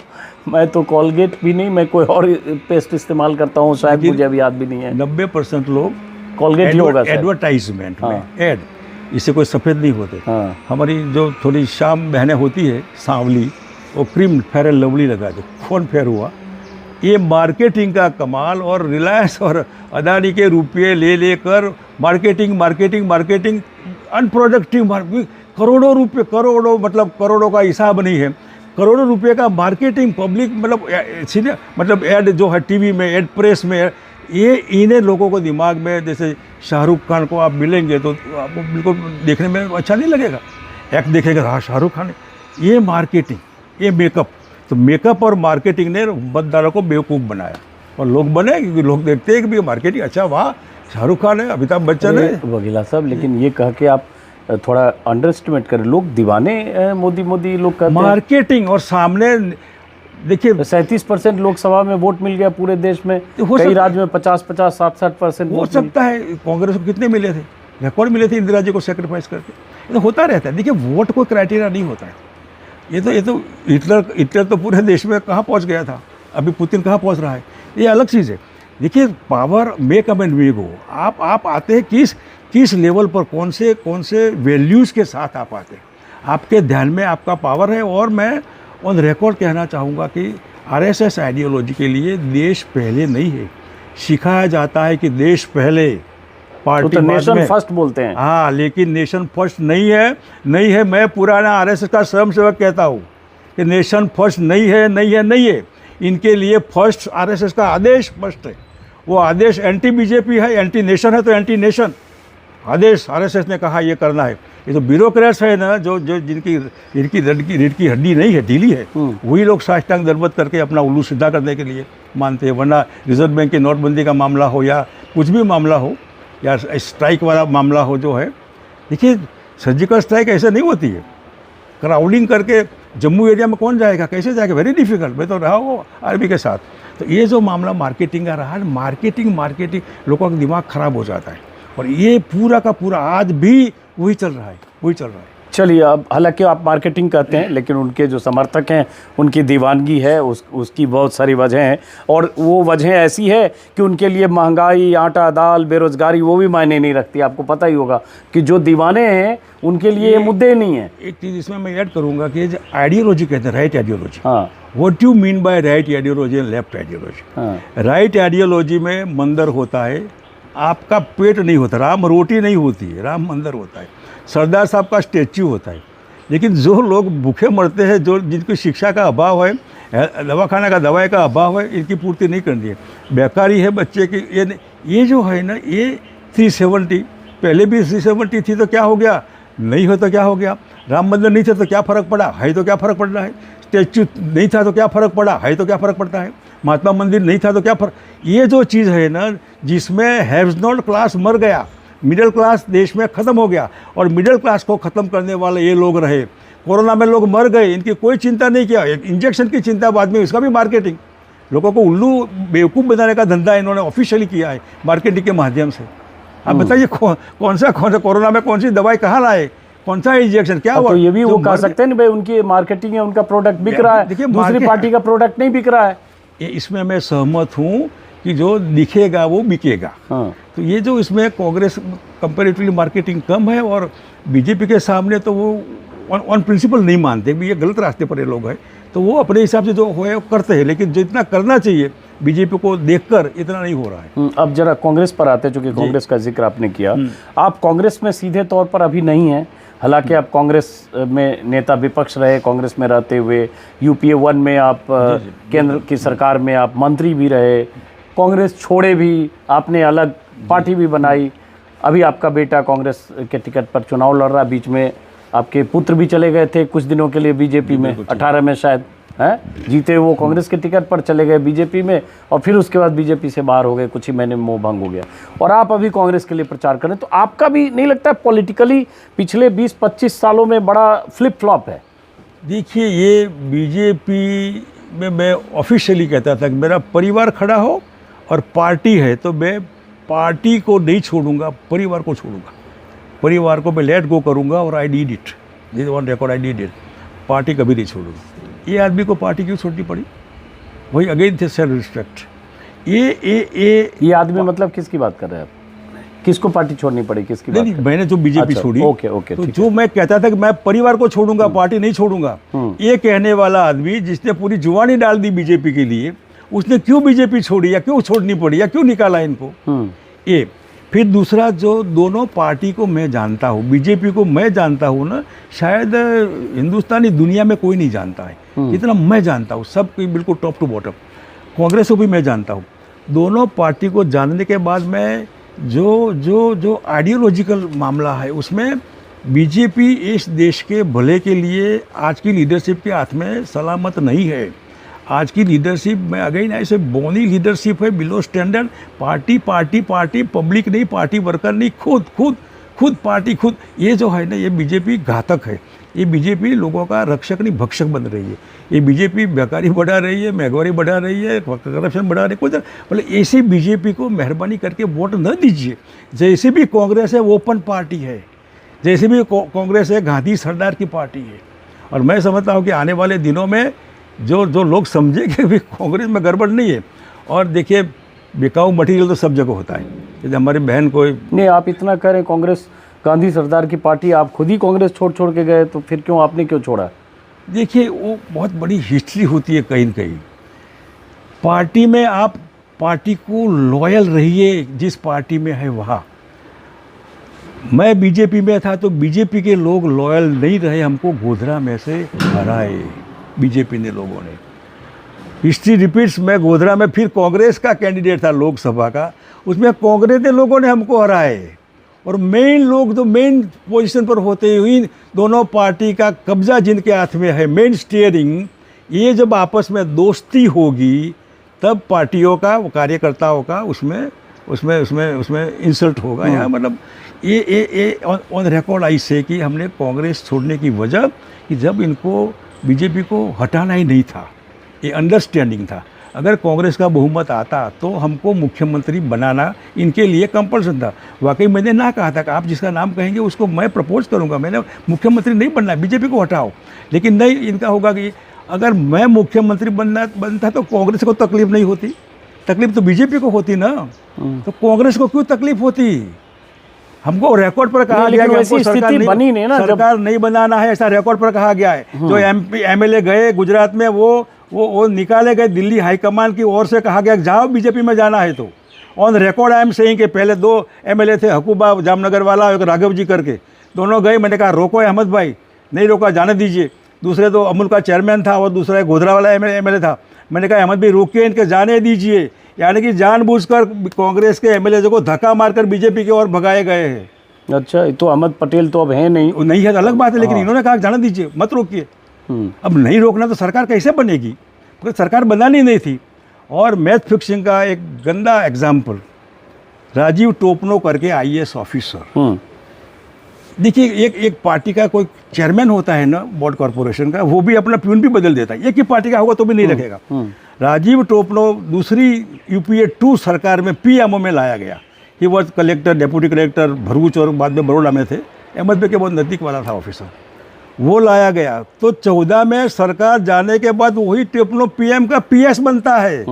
मैं तो कोलगेट भी नहीं, मैं कोई और पेस्ट इस्तेमाल करता हूँ, शायद मुझे अभी याद भी नहीं है। 90% लोग कोलगेट ही होगा एडवर्टाइजमेंट में, ऐड, इससे कोई सफ़ेद नहीं होते। हमारी जो थोड़ी शाम बहनें होती है सांवली, वो क्रीम फेयर एंड लवली लगा दे, फोन फेयर हुआ। ये मार्केटिंग का कमाल, और रिलायंस और अदानी के रुपये ले लेकर मार्केटिंग अनप्रोडक्टिव, करोड़ों रुपये, करोड़ों मतलब करोड़ों का हिसाब नहीं है, करोड़ों रुपये का मार्केटिंग, पब्लिक मतलब ऐड जो है टीवी में, ऐड प्रेस में, ये इन्हें लोगों को दिमाग में, जैसे शाहरुख खान को आप मिलेंगे तो आपको बिल्कुल देखने में अच्छा नहीं लगेगा, एक्ट देखेगा, हाँ शाहरुख खान। ये मार्केटिंग, ये मेकअप, तो मेकअप और मार्केटिंग ने मतदारों को बेवकूफ़ बनाया, और लोग बने क्योंकि लोग देखते हैं कि भाई मार्केटिंग, अच्छा वाह शाहरुख खान है, अमिताभ बच्चन है, वकीला साहब। लेकिन ये कह के आप थोड़ा अंडर एस्टिमेट करें, लोग दीवाने मोदी लोग कहते हैं। मार्केटिंग, और सामने देखिए 37% लोकसभा में वोट मिल गया पूरे देश में, कई राज्य में 50-50, 60-60% हो सकता है। कांग्रेस को कितने मिले थे, रिकॉर्ड मिले थे इंदिरा जी को सेक्रीफाइस करके। ये तो होता रहता है। देखिए वोट कोई क्राइटेरिया नहीं होता है। ये तो हिटलर तो पूरे देश में कहाँ पहुँच गया था, अभी पुतिन कहाँ पहुँच रहा है, ये अलग चीज़ है। देखिए पावर मेक अप एंड वे गो, आप आते हैं किस लेवल पर, कौन से वैल्यूज़ के साथ आप आते हैं, आपके ध्यान में आपका पावर है। और मैं ऑन रिकॉर्ड कहना चाहूँगा कि आरएसएस आइडियोलॉजी के लिए देश पहले नहीं है, सिखाया जाता है कि देश पहले, पार्टी तो नेशन फर्स्ट बोलते हैं। हाँ, लेकिन नेशन फर्स्ट नहीं है। मैं पुराना आरएसएस का स्वयंसेवक कहता हूँ कि नेशन फर्स्ट नहीं है। इनके लिए फर्स्ट आरएसएस का आदेश फर्स्ट है। वो आदेश एंटी बीजेपी है, एंटी नेशन है, तो एंटी नेशन आदेश आरएसएस ने कहा ये करना है। ये तो ब्यूरोक्रेट्स है ना, जो जिनकी रीढ़ की हड्डी नहीं है, ढीली है, वही लोग साष्टांग दंडवत करके अपना उल्लू सीधा करने के लिए मानते हैं। वरना रिजर्व बैंक की नोटबंदी का मामला हो या कुछ भी मामला हो, या स्ट्राइक वाला मामला हो जो है, देखिए सर्जिकल स्ट्राइक ऐसे नहीं होती है। क्राउडिंग करके जम्मू एरिया में कौन जाएगा, कैसे जाएगा, वेरी डिफिकल्ट। मैं तो रहा हूँ आर्मी के साथ। तो ये जो मामला मार्केटिंग का रहा है, मार्केटिंग लोगों का दिमाग ख़राब हो जाता है। और ये पूरा का पूरा आज भी वही चल रहा है। चलिए, अब हालांकि आप मार्केटिंग करते हैं, लेकिन उनके जो समर्थक हैं उनकी दीवानगी है, उसकी बहुत सारी वजह हैं, और वो वजह ऐसी है कि उनके लिए महंगाई, आटा दाल, बेरोजगारी वो भी मायने नहीं रखती। आपको पता ही होगा कि जो दीवाने हैं उनके लिए ये मुद्दे ही नहीं है। एक चीज़ इसमें मैं ऐड करूंगा कि जो आइडियोलॉजी कहते हैं, राइट आइडियोलॉजी, हाँ what you mean by right ideology and left ideology. हाँ राइट आइडियोलॉजी में मंदिर होता है, आपका पेट नहीं होता, राम रोटी नहीं होती है, राम मंदिर होता है, सरदार साहब का स्टैच्यू होता है। लेकिन जो लोग भूखे मरते हैं, जो जिनकी शिक्षा का अभाव है, दवाखाना का दवाई का अभाव है, इनकी पूर्ति नहीं करनी है। बेकारी है बच्चे की, ये जो है ना, ये 370 पहले भी 370 थी तो क्या हो गया, नहीं हो तो क्या हो गया। राम मंदिर नहीं था तो क्या फ़र्क पड़ा, है तो क्या फ़र्क पड़ रहा है। स्टैच्यू नहीं था तो क्या फ़र्क पड़ा, है तो क्या फ़र्क पड़ता है। महात्मा मंदिर नहीं था तो क्या फ़र्क। ये जो चीज़ है ना, जिसमें हैव्स नॉट क्लास मर गया, मिडिल क्लास देश में ख़त्म हो गया, और मिडिल क्लास को ख़त्म करने वाले ये लोग रहे। कोरोना में लोग मर गए, इनकी कोई चिंता नहीं किया, एक इंजेक्शन की चिंता बाद में, इसका भी मार्केटिंग, लोगों को उल्लू बेवकूफ़ बनाने का धंधा इन्होंने ऑफिशियली किया है मार्केटिंग के माध्यम से। आप बताइए कौन सा कोरोना में कौन सी दवाई कहाँ लाए, कौन सा इंजेक्शन, क्या हुआ। तो ये भी वो कह सकते हैं ना भाई, उनकी मार्केटिंग है, उनका प्रोडक्ट बिक रहा है, देखिए, दूसरी पार्टी का प्रोडक्ट नहीं बिक रहा है। इसमें मैं सहमत हूँ कि जो दिखेगा वो बिकेगा। हाँ। तो ये जो इसमें कांग्रेस कंपैरेटिवली मार्केटिंग कम है, और बीजेपी के सामने तो वो ऑन प्रिंसिपल नहीं मानते भी, ये गलत रास्ते पर ये लोग हैं, तो वो अपने हिसाब से जो है वो करते हैं। लेकिन जितना करना चाहिए बीजेपी को देखकर, इतना नहीं हो रहा है। अब जरा कांग्रेस पर आते हैं, चूंकि कांग्रेस का जिक्र आपने किया। आप कांग्रेस में सीधे तौर पर अभी नहीं हैं, हालांकि आप कांग्रेस में नेता विपक्ष रहे, कांग्रेस में रहते हुए UPA 1 में आप केंद्र की सरकार में आप मंत्री भी रहे, कांग्रेस छोड़े भी, आपने अलग पार्टी भी बनाई। अभी आपका बेटा कांग्रेस के टिकट पर चुनाव लड़ रहा है, बीच में आपके पुत्र भी चले गए थे कुछ दिनों के लिए बीजेपी में, 18 में शायद, हैं जीते, वो कांग्रेस के टिकट पर चले गए बीजेपी में, और फिर उसके बाद बीजेपी से बाहर हो गए, कुछ ही महीने में मोह भंग हो गया, और आप अभी कांग्रेस के लिए प्रचार करें। तो आपका भी नहीं लगता है पॉलिटिकली पिछले 20-25 सालों में बड़ा फ्लिप फ्लॉप है? देखिए, ये बीजेपी में मैं ऑफिशियली कहता था कि मेरा परिवार खड़ा हो और पार्टी है, तो मैं पार्टी को नहीं छोड़ूंगा, परिवार को छोड़ूंगा, परिवार को मैं लेट गो करूंगा, और I did it, this one record, I did it. Party कभी नहीं छोड़ूंगा। ये आदमी को पार्टी क्यों छोड़नी पड़ी, वही अगेन थे सेल्फ रिस्पेक्ट। ये आदमी मतलब किसकी बात कर रहे हैं आप? किसको पार्टी छोड़नी पड़ी, किसकी बात? नहीं, मैंने जो बीजेपी छोड़ी, ओके, तो जो मैं कहता था कि मैं परिवार को छोड़ूंगा, पार्टी नहीं छोड़ूंगा, ये कहने वाला आदमी जिसने पूरी जुबानी डाल दी बीजेपी के लिए, उसने क्यों बीजेपी छोड़ी, या क्यों छोड़नी पड़ी, या क्यों निकाला इनको। ये फिर दूसरा, जो दोनों पार्टी को मैं जानता हूँ, बीजेपी को मैं जानता हूँ ना, शायद हिंदुस्तानी दुनिया में कोई नहीं जानता है जितना मैं जानता हूँ, सब बिल्कुल टॉप टू बॉटम। कांग्रेस को भी मैं जानता हूँ। दोनों पार्टी को जानने के बाद मैं जो आइडियोलॉजिकल मामला है, उसमें बीजेपी इस देश के भले के लिए आज की लीडरशिप के हाथ में सलामत नहीं है। आज की लीडरशिप में अगेन ऐसे बोनी लीडरशिप है, below standard, party party party, public नहीं, पार्टी वर्कर नहीं, खुद पार्टी खुद। ये जो है ना, ये बीजेपी घातक है। ये बीजेपी लोगों का रक्षक नहीं, भक्षक बन रही है। ये बीजेपी बेकारी बढ़ा रही है, महंगाई बढ़ा रही है, करप्शन बढ़ा रही है। कोई मतलब ऐसी बीजेपी को मेहरबानी करके वोट न दीजिए। जैसे भी कांग्रेस है ओपन पार्टी है, जैसे भी कांग्रेस है गांधी सरदार की पार्टी है। और मैं समझता हूँ कि आने वाले दिनों में जो लोग समझेंगे भी कांग्रेस में गड़बड़ नहीं है। और देखिए, बिकाऊ मटीरियल तो सब जगह होता है। यदि हमारी बहन कोई नहीं, आप इतना कह रहे हैं कांग्रेस गांधी सरदार की पार्टी, आप खुद ही कांग्रेस छोड़ के गए, तो फिर क्यों, आपने क्यों छोड़ा? देखिए, वो बहुत बड़ी हिस्ट्री होती है कहीं न कहीं। पार्टी में आप पार्टी को लॉयल रहिए, जिस पार्टी में है वहाँ। मैं बीजेपी में था तो बीजेपी के लोग लॉयल नहीं रहे, हमको गोधरा में से हराए बीजेपी ने लोगों ने। हिस्ट्री रिपीट्स, मैं गोधरा में फिर कांग्रेस का कैंडिडेट था लोकसभा का, उसमें कांग्रेस के लोगों ने हमको हराए। और मेन लोग जो मेन पोजीशन पर होते हुए दोनों पार्टी का कब्जा जिनके हाथ में है, मेन स्टीयरिंग, ये जब आपस में दोस्ती होगी तब पार्टियों का, कार्यकर्ताओं का उसमें इंसल्ट होगा। यहाँ मतलब ये ऑन रिकॉर्ड आई से कि हमने कांग्रेस छोड़ने की वजह कि जब इनको बीजेपी को हटाना ही नहीं था, ये अंडरस्टैंडिंग था। अगर कांग्रेस का बहुमत आता तो हमको मुख्यमंत्री बनाना इनके लिए कंपल्सन था। वाकई मैंने ना कहा था कि आप जिसका नाम कहेंगे उसको मैं प्रपोज करूंगा, मैंने मुख्यमंत्री नहीं बनना, बीजेपी को हटाओ। लेकिन नहीं, इनका होगा कि अगर मैं मुख्यमंत्री बनता तो कांग्रेस को तकलीफ नहीं होती, तकलीफ तो बीजेपी को होती ना, तो कांग्रेस को क्यों तकलीफ होती। हमको रिकॉर्ड पर कहा गया कि हमको सरकार नहीं बनाना है, ऐसा रिकॉर्ड पर कहा गया है। जो एमएलए गए गुजरात में वो निकाले गए, दिल्ली हाईकमान की ओर से कहा गया जाओ बीजेपी में जाना है तो। On record I am saying के पहले 2 एमएलए थे, हकूबा जामनगर वाला और राघव जी करके, दोनों गए। मैंने कहा रोको अहमद भाई, नहीं रोका, जाने दीजिए। दूसरे तो अमूल का चेयरमैन था और दूसरा गोधरा वाला एमएलए था। मैंने कहा अहमद भाई रोकिए, इनके जाने दीजिए। यानी कि जानबूझकर कांग्रेस के एमएलए को धक्का मारकर बीजेपी की ओर भगाए गए हैं। अच्छा, तो अहमद पटेल तो अब है नहीं, वो नहीं है, अलग बात है, लेकिन इन्होंने कहा जाने दीजिए, मत रोकिए। अब नहीं रोकना तो सरकार कैसे बनेगी, क्योंकि सरकार बनानी नहीं थी। और मैच फिक्सिंग का एक गंदा एग्जाम्पल, राजीव टोपनो करके आईएएस ऑफिसर। देखिए, एक पार्टी का कोई चेयरमैन होता है ना बोर्ड कॉर्पोरेशन का, वो भी अपना प्यून भी बदल देता है। एक ही पार्टी का होगा तो भी नहीं रखेगा। राजीव टोपनो दूसरी यूपीए 2 सरकार में पीएमओ में लाया गया। He was collector, deputy collector Bharuch और बाद में बड़ौदा में थे। अहमद भाई के बहुत नज़दीक वाला था ऑफिसर, वो लाया गया। तो 14 में सरकार जाने के बाद वही टोपनो पीएम का पीएस बनता है।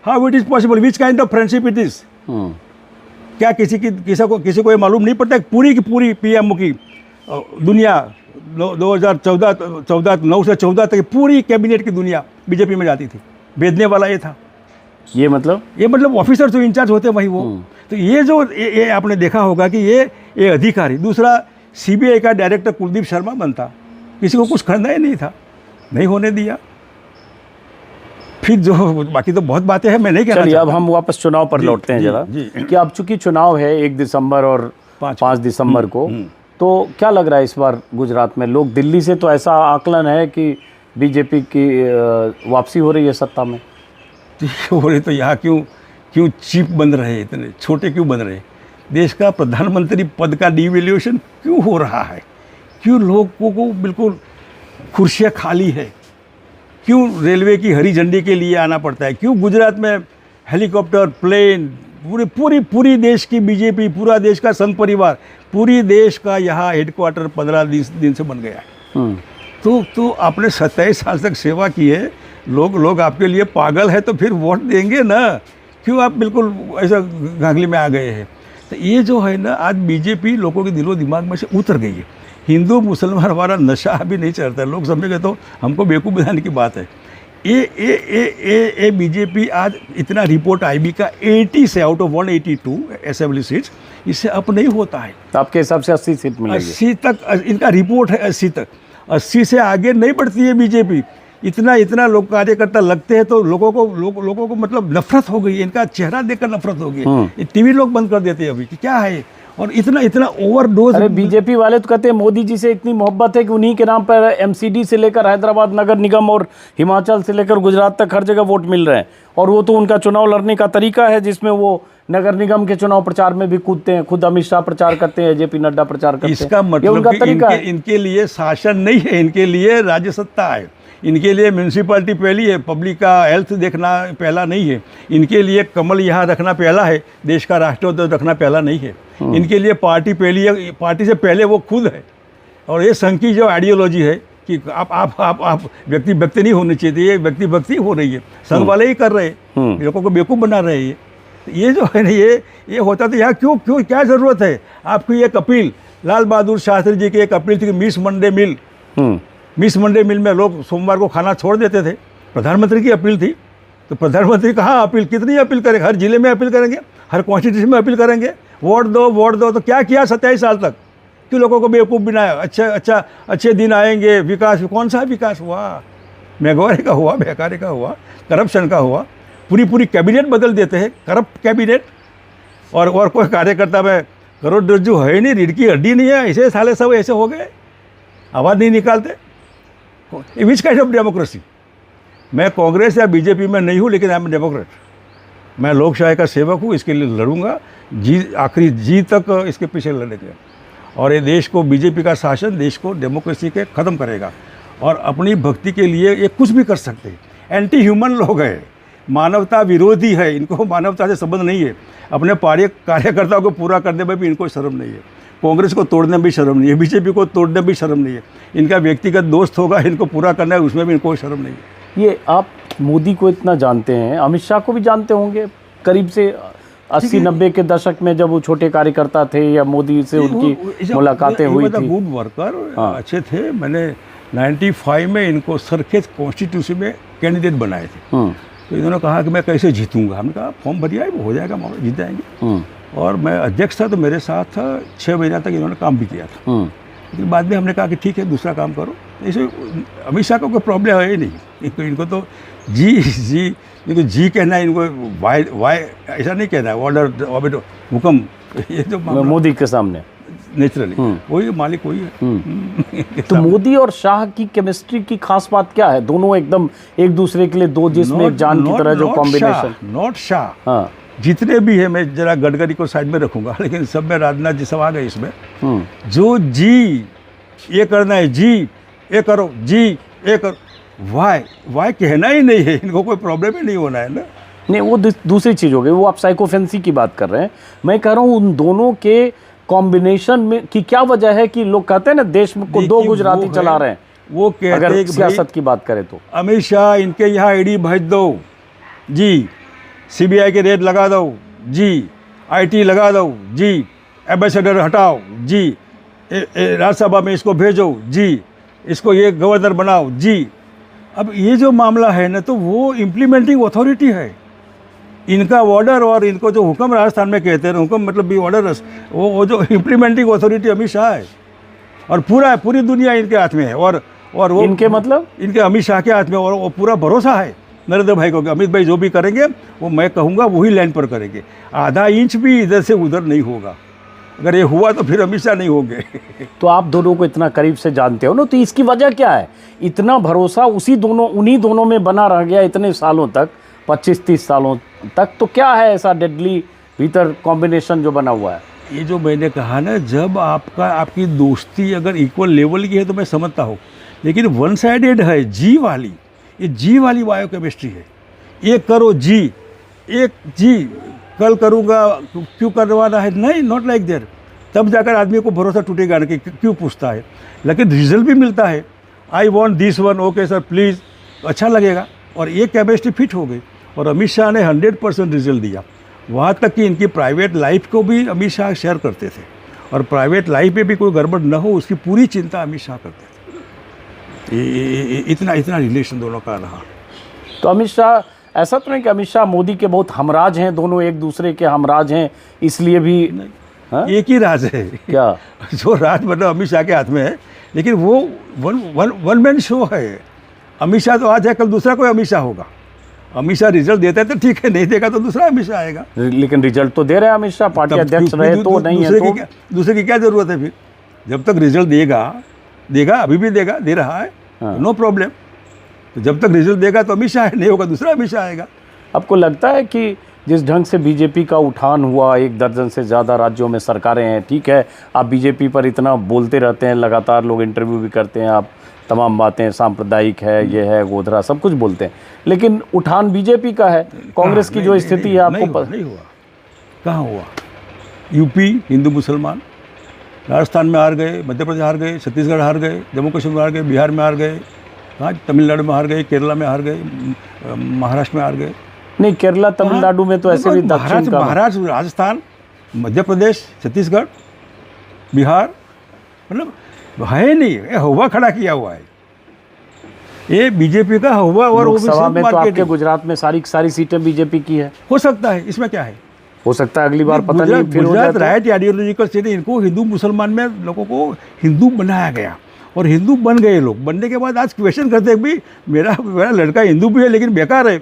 How it is possible, which kind of friendship it is. क्या किसी को ये मालूम नहीं पड़ता पूरी की पूरी पीएमओ की दुनिया 2014 से 14 तक पूरी कैबिनेट की दुनिया बीजेपी में जाती थी। भेजने वाला ये था। ये मतलब ऑफिसर जो इंचार्ज होते वही वो। तो ये जो ये आपने देखा होगा कि ये अधिकारी, दूसरा सीबीआई का डायरेक्टर कुलदीप शर्मा बनता, किसी को कुछ करना ही नहीं था, नहीं होने दिया। फिर जो बाकी तो बहुत बातें हैं, मैं नहीं कहना चाहता। अब हम वापस चुनाव पर लौटते हैं जरा कि अब चूंकि चुनाव है 1 दिसंबर और 5 दिसंबर को, तो क्या लग रहा है इस बार गुजरात में लोग, दिल्ली से तो ऐसा आकलन है कि बीजेपी की वापसी हो रही है सत्ता में। हो रही तो यहाँ क्यों चीप बन रहे, इतने छोटे क्यों बन रहे। देश का प्रधानमंत्री पद का डिवैल्यूएशन क्यों हो रहा है, क्यों लोगों को बिल्कुल कुर्सियाँ खाली है, क्यों रेलवे की हरी झंडी के लिए आना पड़ता है, क्यों गुजरात में हेलीकॉप्टर, प्लेन, पूरी देश की बीजेपी, पूरा देश का संघ परिवार, पूरी देश का यहाँ हेडक्वार्टर 15-20 दिन से बन गया है। तो आपने 27 साल तक सेवा की है, लोग आपके लिए पागल है, तो फिर वोट देंगे ना। क्यों आप बिल्कुल ऐसा गागली में आ गए हैं। तो ये जो है ना, आज बीजेपी लोगों के दिलो दिमाग में से उतर गई है। हिंदू मुसलमान हमारा नशा अभी नहीं चढ़ता है, लोग समझेंगे तो हमको बेवकूफ़ बनाने की बात है। ये बीजेपी आज इतना रिपोर्ट आईबी का 80 से आउट ऑफ 182 असेंबली सीट्स, इससे अप नहीं होता है। तो आपके हिसाब से 80 सीट मिलेगी? 80 तक इनका रिपोर्ट है, 80 तक। 80 से आगे नहीं बढ़ती है बीजेपी। इतना लोग कार्यकर्ता लगते हैं तो लोगों को मतलब नफरत हो गई है, इनका चेहरा देखकर नफरत हो गई है। टीवी लोग बंद कर देते हैं अभी कि क्या है, और इतना ओवरडोज। अरे बीजेपी वाले तो कहते हैं मोदी जी से इतनी मोहब्बत है कि उन्हीं के नाम पर एमसीडी से लेकर हैदराबाद नगर निगम और हिमाचल से लेकर गुजरात तक हर जगह वोट मिल रहे हैं। और वो तो उनका चुनाव लड़ने का तरीका है, जिसमें वो नगर निगम के चुनाव प्रचार में भी कूदते हैं, खुद अमित शाह प्रचार करते हैं, जेपी नड्डा प्रचार करते हैं। इसका मतलब कि इनके लिए शासन नहीं है, इनके लिए राज्य सत्ता है। इनके लिए म्यूनसिपैलिटी पहली है, पब्लिक का हेल्थ देखना पहला नहीं है। इनके लिए कमल यहाँ रखना पहला है, देश का राष्ट्रध्वज रखना पहला नहीं है। इनके लिए पार्टी पहली है, पार्टी से पहले वो खुद है। और ये संघ की जो आइडियोलॉजी है कि आप व्यक्ति नहीं होनी चाहिए, ये व्यक्ति हो रही है, संघ वाले ही कर रहे हैं, लोगों को बेवकूफ़ बना रहे हैं। ये जो है ना, ये होता तो यहाँ क्यों क्या ज़रूरत है आपकी। एक अपील लाल बहादुर शास्त्री जी की एक अपील थी कि मिस मंडे मील में लोग सोमवार को खाना छोड़ देते थे, प्रधानमंत्री की अपील थी। तो प्रधानमंत्री कहाँ अपील, कितनी अपील करेंगे, हर जिले में अपील करेंगे, हर कॉन्स्टिट्यूशन में अपील करेंगे, वोट दो। तो क्या किया 27 साल तक, क्यों लोगों को बेवकूफ़ बनाया। अच्छे दिन आएंगे, विकास, कौन सा विकास हुआ, महंगाई का हुआ, बेकारी का हुआ, करप्शन का हुआ। पूरी कैबिनेट बदल देते हैं, करप्ट कैबिनेट। और कोई कार्यकर्ता में करोड़रज्जू है ही नहीं, रीढ़ की हड्डी नहीं है, ऐसे साले सब ऐसे हो गए, आवाज़ नहीं निकालते। Which kind of democracy. मैं कांग्रेस या बीजेपी में नहीं हूँ, लेकिन आई एम डेमोक्रेट। मैं लोकशाही का सेवक हूँ, इसके लिए लड़ूंगा, आखिरी जी तक इसके पीछे लड़ेंगे। और ये देश को, बीजेपी का शासन देश को डेमोक्रेसी के ख़त्म करेगा। और अपनी भक्ति के लिए ये कुछ भी कर सकते हैं। एंटी ह्यूमन लोग हैं, मानवता विरोधी है, इनको मानवता से संबंध नहीं है। अपने कार्यकर्ताओं को पूरा करने में भी इनको शर्म नहीं है, कांग्रेस को तोड़ने में भी शर्म नहीं है, बीजेपी को तोड़ने में भी शर्म नहीं है। इनका व्यक्तिगत दोस्त होगा, इनको पूरा करना है, उसमें भी इनको कोई शर्म नहीं है। ये आप मोदी को इतना जानते हैं, अमित शाह को भी जानते होंगे करीब से 80-90 के दशक में, जब वो छोटे कार्यकर्ता थे या मोदी से उनकी मुलाकातें हुई थी। गुड वर्कर, अच्छे थे। मैंने 95 में इनको सरखेज कॉन्स्टिट्यूंसी में कैंडिडेट बनाए थे। तो इन्होंने कहा कि मैं कैसे जीतूंगा। हमने कहा फॉर्म भरिए, वो हो जाएगा, मामला जीत जाएंगे। और मैं अध्यक्ष था, तो मेरे साथ 6 महीना तक इन्होंने काम भी किया था। लेकिन बाद में हमने कहा कि ठीक है, दूसरा काम करो। ऐसे अमित शाह को कोई प्रॉब्लम है ही नहीं। इनको तो इनको जी कहना है, इनको वाई ऐसा नहीं कहना है, ऑर्डर हुक्म, ये जो मोदी के सामने नेचुरली वही मालिक वही है। तो मोदी और शाह की केमिस्ट्री की खास बात क्या है? दोनों एकदम एक दूसरे के लिए दो जिस्म एक जान की तरह जो कॉम्बिनेशन। नॉट शाह, हाँ, जितने भी है, मैं जरा गडकरी को साइड में रखूंगा, लेकिन सब में राजनाथ जी सब आ गए इसमें। जो जी ये करना है, जी ये करो, जी ये करो, वाई कहना ही नहीं है, इनको कोई प्रॉब्लम ही नहीं होना है ना। नहीं, वो दूसरी चीज़ हो गई, वो आप साइकोफेंसी की बात कर रहे हैं। मैं कह रहा हूँ उन दोनों के कॉम्बिनेशन में की क्या वजह है कि लोग कहते हैं ना देश को दो गुजराती चला रहे हैं। वो कहते हैं अगर सियासत की बात करें तो अमित शाह इनके यहाँ ईडी भेज दो जी, सीबीआई के रेड लगा दो जी, आईटी लगा दो जी, एम्बेसडर हटाओ जी, राज्यसभा में इसको भेजो जी, इसको ये गवर्नर बनाओ जी। अब ये जो मामला है ना, तो वो इम्प्लीमेंटिंग अथॉरिटी है, इनका ऑर्डर और इनको जो हुक्म राजस्थान में कहते हैं, हुक्म मतलब भी ऑर्डर, वो जो इम्प्लीमेंटिंग अथॉरिटी अमित शाह है। और पूरी दुनिया इनके हाथ में है। और वो इनके मतलब इनके अमित शाह के हाथ में। और वो पूरा भरोसा है नरेंद्र भाई को कि अमित भाई जो भी करेंगे वो मैं कहूँगा वही लाइन पर करेंगे, आधा इंच भी इधर से उधर नहीं होगा। अगर ये हुआ तो फिर अमित शाह नहीं होंगे। तो आप दोनों को इतना करीब से जानते हो ना, तो इसकी वजह क्या है? इतना भरोसा उन्हीं दोनों में बना रह गया इतने सालों तक, 25-30 सालों तक। तो क्या है ऐसा डेडली भीतर कॉम्बिनेशन जो बना हुआ है? ये जो मैंने कहा ना, जब आपकी दोस्ती अगर इक्वल लेवल की है तो मैं समझता हूँ, लेकिन वन साइडेड है, जी वाली, ये जी वाली बायोकेमिस्ट्री है। एक करो जी, एक जी कल करूँगा, क्यों करवाना है, नहीं, नॉट लाइक देयर। तब जाकर आदमी को भरोसा टूटेगा कि क्यों पूछता है, लेकिन रिजल्ट भी मिलता है। I want this one, okay sir please, अच्छा लगेगा। और ये केमिस्ट्री फिट हो गई। और अमित शाह ने 100% रिजल्ट दिया, वहाँ तक कि इनकी प्राइवेट लाइफ को भी अमित शाह शेयर करते थे, और प्राइवेट लाइफ में भी कोई गड़बड़ न हो उसकी पूरी चिंता अमित शाह करते थे। इतना रिलेशन दोनों का रहा। तो अमित शाह, ऐसा तो नहीं कि अमित शाह मोदी के बहुत हमराज हैं, दोनों एक दूसरे के हमराज हैं, इसलिए भी एक ही राज है क्या? जो राज मतलब अमित शाह के हाथ में है, लेकिन वो वन मैन शो है। अमित शाह तो आज है, कल दूसरा कोई अमित शाह होगा। अमित शाह रिजल्ट देता है तो ठीक है, नहीं देगा तो दूसरा अमित शाह आएगा। लेकिन रिजल्ट तो दे रहे हैं अमित शाह, पार्टी अध्यक्ष रहे तो नहीं है तो दूसरे की क्या जरूरत है? फिर जब तक रिजल्ट देगा, अभी भी देगा, दे रहा है, नो प्रॉब्लम। तो जब तक रिजल्ट देगा तो अमित शाह नहीं होगा, दूसरा अमित शाह आएगा। आपको लगता है कि जिस ढंग से बीजेपी का उठान हुआ, 1 दर्जन से ज़्यादा राज्यों में सरकारें हैं, ठीक है, आप बीजेपी पर इतना बोलते रहते हैं, लगातार लोग इंटरव्यू भी करते हैं, आप तमाम बातें सांप्रदायिक है, ये है, गोधरा, सब कुछ बोलते हैं, लेकिन उठान बीजेपी का है। कांग्रेस की जो स्थिति है आपको नहीं हुआ। कहाँ हुआ? यूपी हिंदू मुसलमान, राजस्थान में हार गए, मध्य प्रदेश हार गए, छत्तीसगढ़ हार गए, जम्मू कश्मीर में हार गए, बिहार में हार गए, हाँ, तमिलनाडु में हार गए, केरला में हार गए, महाराष्ट्र में हार गए। नहीं, केरला तमिलनाडु में तो ऐसे भी महाराष्ट्र, राजस्थान, मध्य प्रदेश, छत्तीसगढ़, बिहार, मतलब है नहीं, हवा खड़ा किया हुआ है ये बीजेपी का हवा। और लोकसभा में तो आपके गुजरात में सारी सीटें बीजेपी की है। हो सकता है, इसमें क्या है? हो सकता है अगली बार पता नहीं फिर गुजरात राइट आइडियोलॉजिकल स्टेट, इनको हिंदू मुसलमान में लोगों को हिंदू बनाया गया और हिंदू बन गए लोग। बनने के बाद आज क्वेश्चन करते हैं भी मेरा लड़का हिंदू भी है लेकिन बेकार है,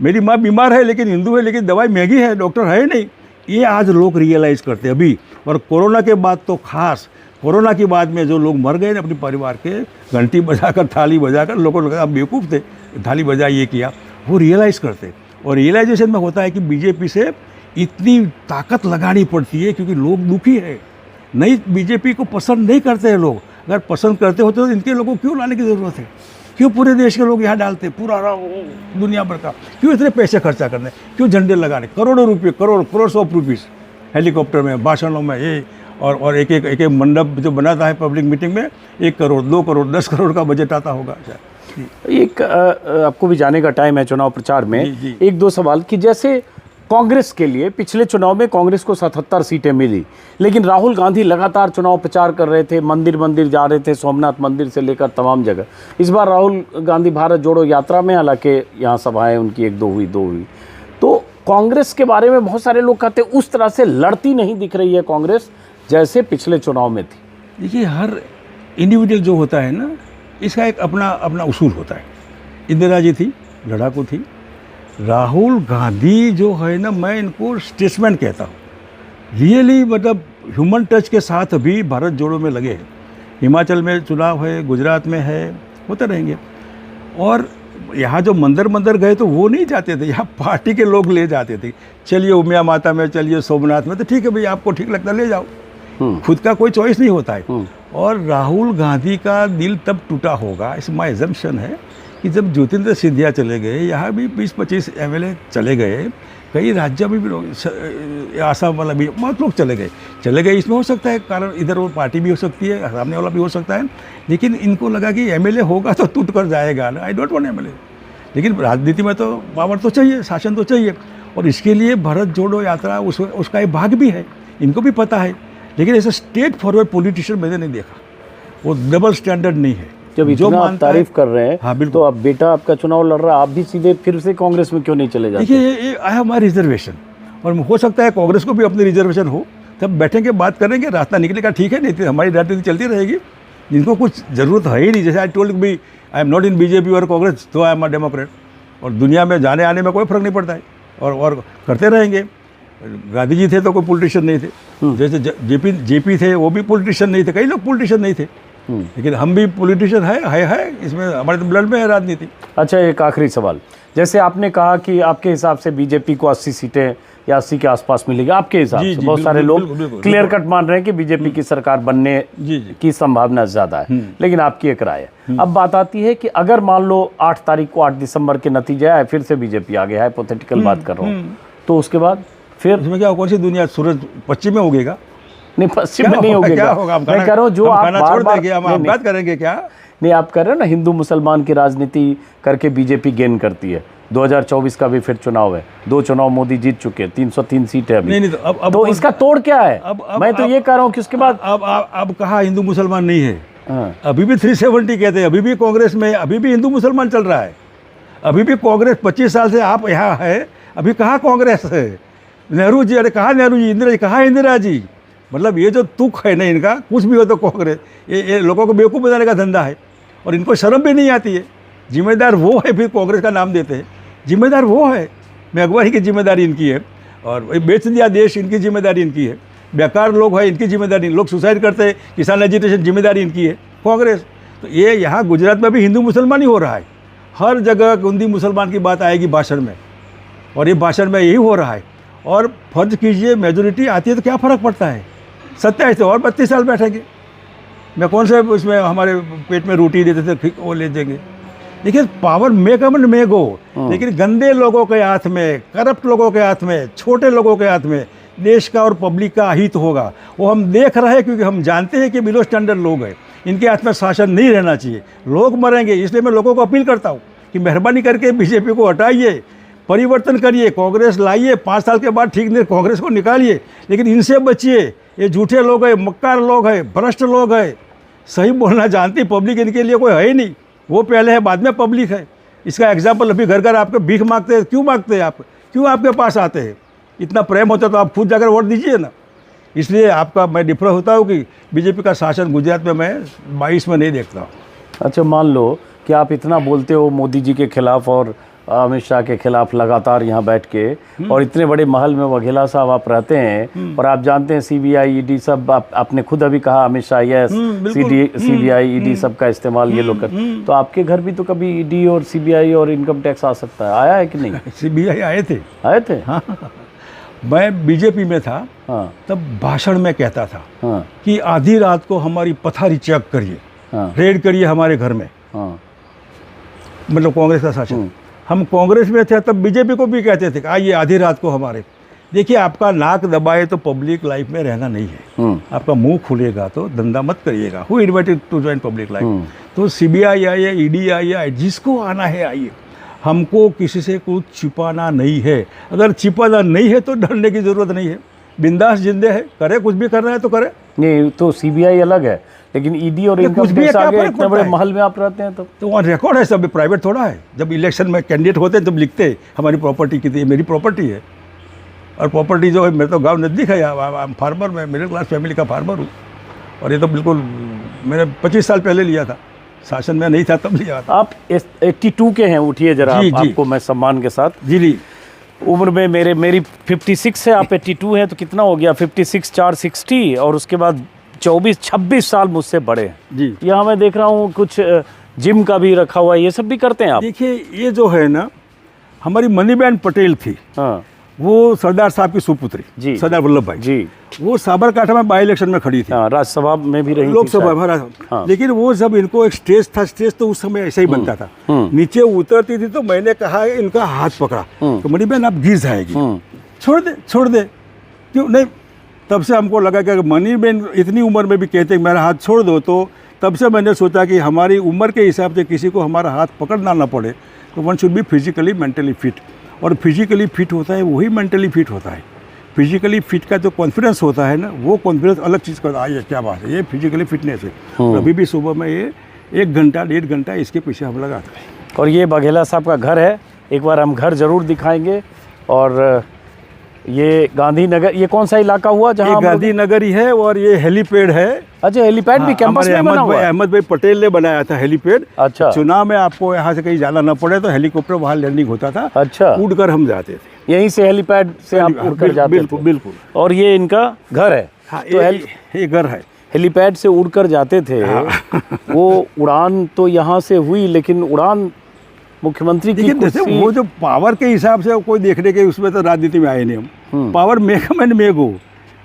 मेरी माँ बीमार है लेकिन हिंदू है, लेकिन दवाई महंगी है, डॉक्टर है नहीं। ये आज लोग रियलाइज़ करते हैं अभी। और कोरोना के बाद तो खास, कोरोना के बाद में जो लोग मर गए ना अपने परिवार के, घंटी बजाकर, थाली बजाकर, लोगों को लगा आप बेवकूफ़ थे, थाली बजा, ये किया, वो रियलाइज़ करते। और रियलाइजेशन में होता है कि बीजेपी से इतनी ताकत लगानी पड़ती है क्योंकि लोग दुखी है। नई बीजेपी को पसंद नहीं करते हैं लोग। अगर पसंद करते होते तो इनके लोगों को क्यों लाने की ज़रूरत है? क्यों पूरे देश के लोग यहाँ डालते, पूरा दुनिया भर का क्यों इतने पैसे खर्चा करने, क्यों झंडे लगाने, करोड़ों रुपये, करोड़ ऑफ रुपीज़ हेलीकॉप्टर में, भाषणों में, ये और एक एक मंडप जो बनाता है पब्लिक मीटिंग में 1 करोड़ 2 करोड़ 10 करोड़ का बजट आता होगा। एक आपको भी जाने का टाइम है चुनाव प्रचार में, जी। एक दो सवाल कि जैसे कांग्रेस के लिए पिछले चुनाव में कांग्रेस को 77 सीटें मिली, लेकिन राहुल गांधी लगातार चुनाव प्रचार कर रहे थे, मंदिर जा रहे थे, सोमनाथ मंदिर से लेकर तमाम जगह। इस बार राहुल गांधी भारत जोड़ो यात्रा में, हालांकि यहाँ सभाएं उनकी 1 2 हुई, तो कांग्रेस के बारे में बहुत सारे लोग कहते हैं उस तरह से लड़ती नहीं दिख रही है कांग्रेस जैसे पिछले चुनाव में थी। देखिए, हर इंडिविजुअल जो होता है ना, इसका एक अपना उसूल होता है। इंदिरा जी थी, लड़ाकू थी। राहुल गांधी जो है ना, मैं इनको स्टेट्समैन कहता हूँ। रियली मतलब ह्यूमन टच के साथ भी भारत जोड़ो में लगे हैं। हिमाचल में चुनाव है, गुजरात में है, होते रहेंगे। और यहाँ जो मंदिर गए तो वो नहीं जाते थे, यहाँ पार्टी के लोग ले जाते थे। चलिए उमिया माता में, चलिए सोमनाथ में, तो ठीक है भाई, आपको ठीक लगता है ले जाओ, खुद का कोई चॉइस नहीं होता है। और राहुल गांधी का दिल तब टूटा होगा, इस माय एजम्पशन है, कि जब ज्योतिंद्र सिंधिया चले गए, यहाँ भी 20-25 MLA चले गए, कई राज्यों में भी लोग, आसाम वाला भी बहुत लोग चले गए। इसमें हो सकता है कारण इधर वो पार्टी भी हो सकती है, सामने वाला भी हो सकता है, लेकिन इनको लगा कि MLA होगा तो टूट कर जाएगा ना, आई डोंट वांट MLA। लेकिन राजनीति में तो पावर तो चाहिए, शासन तो चाहिए, और इसके लिए भारत जोड़ो यात्रा उसका एक भाग भी है, इनको भी पता है। लेकिन ऐसा स्ट्रेट फॉरवर्ड पॉलिटिशियन मैंने नहीं देखा, वो डबल स्टैंडर्ड नहीं है। जब इतना आप तारीफ कर रहे हैं, हाँ बिल्कुल, तो अब बेटा आपका चुनाव लड़ रहा है, आप भी सीधे फिर से कांग्रेस में क्यों नहीं चले जाते? देखिए, आई हैव माय रिजर्वेशन, और हो सकता है कांग्रेस को भी अपनी रिजर्वेशन हो, तब बैठेंगे, बात करेंगे, रास्ता निकलेगा, ठीक है। नहीं तो हमारी राजनीति चलती रहेगी। जिनको कुछ ज़रूरत है ही नहीं, जैसे आई टोल्ड भी I am not in BJP और कांग्रेस, तो आई एम अ डेमोक्रेट, और दुनिया में जाने आने में कोई फ़र्क नहीं पड़ता है, और करते रहेंगे। गांधी जी थे तो कोई पॉलिटिशियन नहीं थे, जैसे JP थे, वो भी पॉलिटिशियन नहीं थे, कई लोग पॉलिटिशियन नहीं थे, लेकिन हम भी पॉलिटिशियन है, इसमें हमारे तो ब्लड में है राजनीति। अच्छा, एक आखिरी सवाल, जैसे आपने कहा कि आपके हिसाब से बीजेपी को 80 सीटें या 80 के आसपास मिलेगी, आपके हिसाब से बहुत सारे लोग क्लियर कट मान रहे हैं कि बीजेपी की सरकार बनने की संभावना ज़्यादा है, लेकिन आपकी एक राय है। अब बात आती है कि अगर मान लो 8 तारीख को 8 दिसंबर के नतीजे आए, फिर से बीजेपी आ गया, हाइपोथेटिकल बात कर रहा हूँ, तो उसके बाद फिर उसमें क्या, कौन सी दुनिया, सूरज पश्चिम में उगेगा? नहीं, पश्चिम में नहीं होगा। क्या होगा? मैं कह रहा हूँ जो आप बार बात करेंगे क्या? नहीं, आप कह रहे हो ना हिंदू मुसलमान की राजनीति करके बीजेपी गेन करती है। 2024 का भी फिर चुनाव है, 2 चुनाव मोदी जीत चुके हैं, 303 सीट है अभी। नहीं, तो अब इसका तोड़ क्या है? मैं तो ये कह रहा हूँ कि उसके बाद अब कहा हिंदू मुसलमान नहीं है, अभी भी 370 कहते हैं, अभी भी कांग्रेस में, अभी भी हिंदू मुसलमान चल रहा है, अभी भी कांग्रेस 25 साल से आप यहाँ है, अभी कहाँ कांग्रेस है? नेहरू जी, अरे कहाँ नेहरू जी, इंदिरा जी कहाँ इंदिरा जी? मतलब ये जो तुक है ना इनका, कुछ भी हो तो कांग्रेस, ये लोगों को बेवकूफ़ बनाने का धंधा है, और इनको शर्म भी नहीं आती है। जिम्मेदार वो है, फिर कांग्रेस का नाम देते हैं, जिम्मेदार वो है। मैं अगुवाई की जिम्मेदारी इनकी है, और बेच दिया देश, इनकी जिम्मेदारी इनकी है। बेकार लोग है, इनकी जिम्मेदारी, लोग सुसाइड करते हैं, किसान एजिटेशन, जिम्मेदारी इनकी है, कांग्रेस। तो ये यहाँ गुजरात में भी हिंदू मुसलमान ही हो रहा है, हर जगह हिंदू मुसलमान की बात आएगी भाषण में, और ये भाषण में यही हो रहा है। और फर्ज कीजिए मेजोरिटी आती है तो क्या फ़र्क पड़ता है, 27 और 32 साल बैठेंगे, मैं कौन से उसमें हमारे पेट में रोटी देते थे वो ले देंगे। देखिए, पावर मे कम एंड मे गो, लेकिन गंदे लोगों के हाथ में, करप्ट लोगों के हाथ में, छोटे लोगों के हाथ में देश का और पब्लिक का हित होगा। वो हम देख रहे हैं, क्योंकि हम जानते हैं कि बिलो स्टैंडर्ड लोग हैं, इनके हाथ में शासन नहीं रहना चाहिए, लोग मरेंगे। इसलिए मैं लोगों को अपील करता हूँ कि मेहरबानी करके बीजेपी को हटाइए, परिवर्तन करिए, कांग्रेस लाइए, 5 साल के बाद ठीक नहीं कांग्रेस को निकालिए, लेकिन इनसे बचिए। ये झूठे लोग हैं, मक्कार लोग हैं, भ्रष्ट लोग हैं, सही बोलना जानती पब्लिक इनके लिए कोई है ही नहीं, वो पहले है बाद में पब्लिक है। इसका एग्जाम्पल अभी घर घर आपके भीख मांगते हैं, क्यों मांगते हैं आप, क्यों आपके पास आते हैं? इतना प्रेम होता तो आप खुद जाकर वोट दीजिए ना। इसलिए आपका मैं डिफर होता हूँ कि बीजेपी का शासन गुजरात में मैं 22 में नहीं देखता हूँ। अच्छा, मान लो कि आप इतना बोलते हो मोदी जी के खिलाफ और अमित शाह के खिलाफ लगातार यहाँ बैठ के, और इतने बड़े महल में वघेला साहब आप रहते हैं, और आप जानते हैं CBI ED सब, आपने खुद अभी कहा Amit Shah yes, CBI ED सब का इस्तेमाल ये लोग कर, तो आपके घर भी तो कभी ED और CBI और इनकम टैक्स आ सकता है, आया है कि नहीं? CBI आए थे। हाँ, मैं बीजेपी में था, हाँ, तब भाषण में कहता था, हाँ, कि आधी रात को हमारी पथारी चेक करिए, हाँ, रेड करिए हमारे घर में। हाँ, मतलब कांग्रेस का शासन। हम कांग्रेस में थे तब बीजेपी को भी कहते थे कि आइए आधी रात को हमारे। देखिए, आपका नाक दबाए तो पब्लिक लाइफ में रहना नहीं है, आपका मुंह खुलेगा तो धंधा मत करिएगा। Who invited to join public life? तो सीबीआई आइए, ईडी आइए, जिसको आना है आइए। हमको किसी से कुछ छिपाना नहीं है। अगर छिपाना नहीं है तो डरने की ज़रूरत नहीं है। बिंदास जिंदे है, करे, कुछ भी करना है तो करे। नहीं तो सीबीआई अलग है, लेकिन ईडी और इनकम टैक्स आगे इतने बड़े महल में आप रहते हैं तो वहाँ रिकॉर्ड है सब, प्राइवेट थोड़ा है। जब इलेक्शन में कैंडिडेट होते हैं तब लिखते हैं हमारी प्रॉपर्टी कितनी है। मेरी प्रॉपर्टी है, और प्रॉपर्टी जो है, मेरे तो गांव नज़दीक है, फार्मर में, मिडिल क्लास फैमिली का फार्मर हूँ। और ये तो बिल्कुल मैंने 25 साल पहले लिया था, शासन में नहीं था तब लिया था। आप 82 के हैं, उठिए जरा, आपको मैं सम्मान के साथ। जी उम्र में मेरी 56 है, आप 82 हैं, तो कितना हो गया? 56 4 60, और उसके बाद 24-26 साल मुझसे बड़े हैं जी। यहाँ मैं देख रहा हूँ कुछ जिम का भी रखा हुआ है, ये सब भी करते हैं आप? देखिए, ये जो है ना, हमारी मनीबेन पटेल थी, हाँ, वो सरदार साहब की सुपुत्री जी, सरदार वल्लभ भाई जी, वो साबरकाठा में बाई इलेक्शन में खड़ी थी। हाँ, राज्यसभा में भी रही, लोकसभा भरा। हाँ। लेकिन वो जब इनको एक स्टेज था, स्टेज तो उस समय ऐसा ही बनता था, नीचे उतरती थी तो मैंने कहा, इनका हाथ पकड़ा तो मनी बहन आप गिर जाएगी, छोड़ दे। क्यों नहीं? तब से हमको लगा कि मनी बहन इतनी उम्र में भी कहते मेरा हाथ छोड़ दो, तो तब से मैंने सोचा कि हमारी उम्र के हिसाब से किसी को हमारा हाथ पकड़ना ना पड़े, तो one should be physically mentally fit. और फिजिकली फिट होता है वही मेंटली फिट होता है। फिजिकली फिट का जो कॉन्फिडेंस होता है ना, वो कॉन्फिडेंस अलग चीज़ का है। क्या बात है, ये फिजिकली फिटनेस है। और अभी भी सुबह में ये 1 घंटा 1.5 घंटा इसके पीछे हम लगाते हैं। और ये बघेला साहब का घर है, एक बार हम घर जरूर दिखाएंगे। और ये गांधीनगर, ये कौन सा इलाका हुआ जहाँ? ये गांधीनगर ही है, और ये हेलीपैड है। अच्छा, हेलीपैड भी कैंपस में बना हुआ है? अहमद भाई पटेल ने बनाया था हेलीपैड। अच्छा। चुनाव में आपको यहाँ से कहीं जाना न पड़े तो हेलीकॉप्टर वहाँ लैंडिंग होता था। अच्छा, उड़कर हम जाते थे, यहीं से हेलीपैड से आप उड़कर जाते थे? बिल्कुल बिल्कुल। और ये इनका घर है? हाँ, तो ये घर है। हेलीपैड से उड़कर जाते थे। वो उड़ान तो यहाँ से हुई, लेकिन उड़ान मुख्यमंत्री की जैसे वो जो पावर के हिसाब से कोई देखने के उसमें तो राजनीति में आए नहीं हम। पावर मेकम एंड मेगो।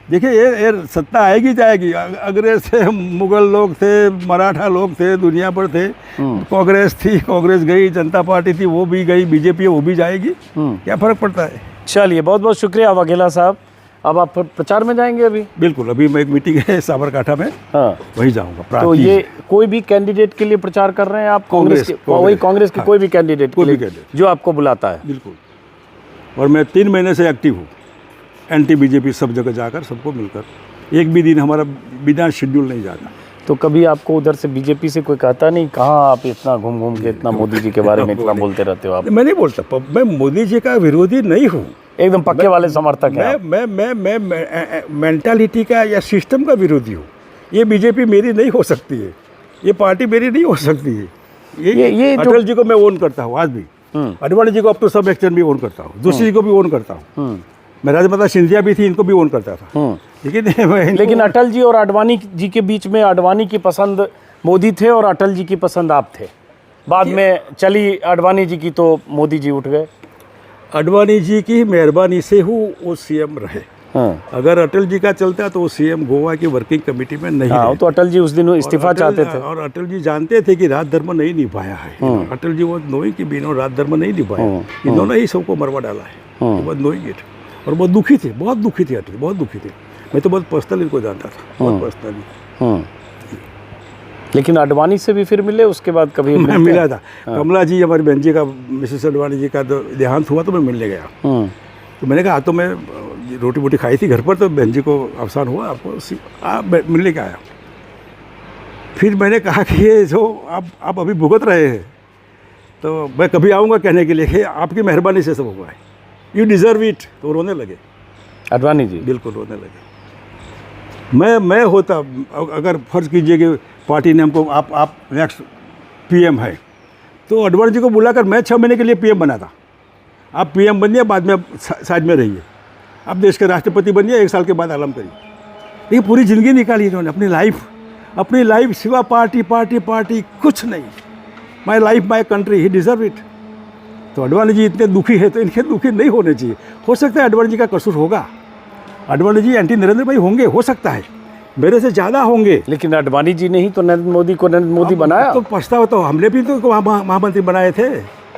देखिए, ये सत्ता आएगी जाएगी। अंग्रेज थे, मुगल लोग थे, मराठा लोग थे, दुनिया पर थे। कांग्रेस थी, कांग्रेस गई, जनता पार्टी थी, वो भी गई, बीजेपी वो भी जाएगी। क्या फर्क पड़ता है? चलिए, बहुत बहुत शुक्रिया वघेला साहब। अब आप प्रचार में जाएंगे अभी? बिल्कुल, अभी मैं एक मीटिंग है साबरकाठा में, हाँ, वही जाऊंगा। तो ये कोई भी कैंडिडेट के लिए प्रचार कर रहे हैं आप? कांग्रेस के? वही कांग्रेस के? हाँ, कोई भी कैंडिडेट के लिए जो आपको बुलाता है? बिल्कुल। और मैं 3 महीने से एक्टिव हूँ, एंटी बीजेपी सब जगह जाकर, सबको मिलकर। एक भी दिन हमारा बिना शेड्यूल नहीं जाता। तो कभी आपको उधर से बीजेपी से कोई कहता नहीं, कहाँ आप इतना घूम घूम के इतना मोदी जी के बारे में इतना बोलते रहते हो आप? मैं नहीं बोलता, मैं मोदी जी का विरोधी नहीं हूँ, एकदम पक्के वाले समर्थक हैं। मैं मेंटालिटी का या सिस्टम का विरोधी हूँ। ये बीजेपी मेरी नहीं हो सकती है, ये पार्टी मेरी नहीं हो सकती है। ये अटल जी को मैं ओन करता हूँ आज भी, आडवाणी जी को अब तो सब एक्शन भी ओन करता हूँ, जोशी जी को भी ओन करता हूँ, मैं राजमाता सिंधिया भी थी, इनको भी ओन करता था। लेकिन अटल जी और आडवाणी जी के बीच में आडवाणी की पसंद मोदी थे और अटल जी की पसंद आप थे। बाद में चली आडवाणी जी की तो मोदी जी उठ गए। आडवाणी जी की मेहरबानी से ही वो सीएम रहे। हाँ। अगर अटल जी का चलता तो वो सीएम गोवा की वर्किंग कमेटी में नहीं। हाँ, तो अटल जी उस दिन इस्तीफा चाहते थे। और अटल जी जानते थे कि राज धर्म नहीं निभाया है। अटल जी वो नोई की बिना राज धर्म नहीं निभाया, इन्होंने ही सबको मरवा डाला है। बहुत नोई गेट, और बहुत दुखी थे, बहुत दुखी थे अटल, बहुत दुखी थे। मैं तो बहुत पर्सनल इनको जानता था, बहुत पर्सनली। लेकिन आडवाणी से भी फिर मिले उसके बाद? कभी मैं मिला था। कमला जी, हमारी बहन जी का, मिसेस आडवाणी जी का तो देहांत हुआ तो मैं मिलने गया। तो मैंने कहा, तो मैं रोटी वोटी खाई थी घर पर, तो बहन जी को अवसान हुआ, आपको मिलने का आया। फिर मैंने कहा कि ये जो आप अभी भुगत रहे हैं, तो मैं कभी आऊँगा कहने के लिए कि आपकी मेहरबानी से सब हुआ है, यू डिज़र्व इट। तो रोने लगे आडवाणी जी, बिल्कुल रोने लगे। मैं होता, अगर फर्ज कीजिए कि पार्टी ने हमको आप नेक्स्ट पीएम है, तो आडवाणी जी को बुलाकर मैं 6 महीने के लिए पीएम बना था। आप पीएम बनिए, बाद में साइड में रहिए, आप देश के राष्ट्रपति बनिए, 1 साल के बाद आलम करिए। लेकिन पूरी ज़िंदगी निकाली इन्होंने, अपनी लाइफ सिवा पार्टी पार्टी पार्टी कुछ नहीं। My life my country, he deserve it. तो आडवाणी जी इतने दुखी है तो इनके दुखी नहीं होने चाहिए। हो सकता है आडवाणी जी का कसूर होगा, आडवाणी जी एंटी नरेंद्र भाई होंगे, हो सकता है, मेरे से ज़्यादा होंगे। लेकिन अडवाणी जी ने ही तो नरेंद्र मोदी को नरेंद्र मोदी बनाया। तो पछतावा तो हमने भी तो महामंत्री बनाए थे,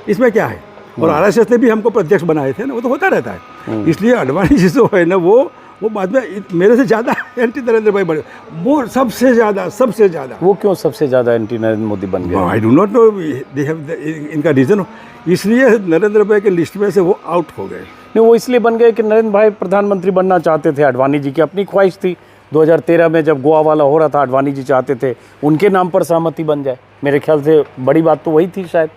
इसमें क्या है। और आरएसएस ने भी हमको प्रत्यक्ष बनाए थे ना, वो तो होता रहता है। इसलिए अडवाणी जी जो है ना वो बाद में मेरे से ज़्यादा एंटी नरेंद्र भाई बने, वो सबसे ज़्यादा। वो क्यों सबसे ज़्यादा एंटी नरेंद्र मोदी बन गए? I do not know, they have इनका रीज़न, इसलिए नरेंद्र भाई के लिस्ट में से वो आउट हो गए। नहीं, वो इसलिए बन गए कि नरेंद्र भाई प्रधानमंत्री बनना चाहते थे। अडवाणी जी की अपनी ख्वाहिश थी। 2013 में जब गोवा वाला हो रहा था, अडवाणी जी चाहते थे उनके नाम पर सहमति बन जाए। मेरे ख्याल से बड़ी बात तो वही थी शायद।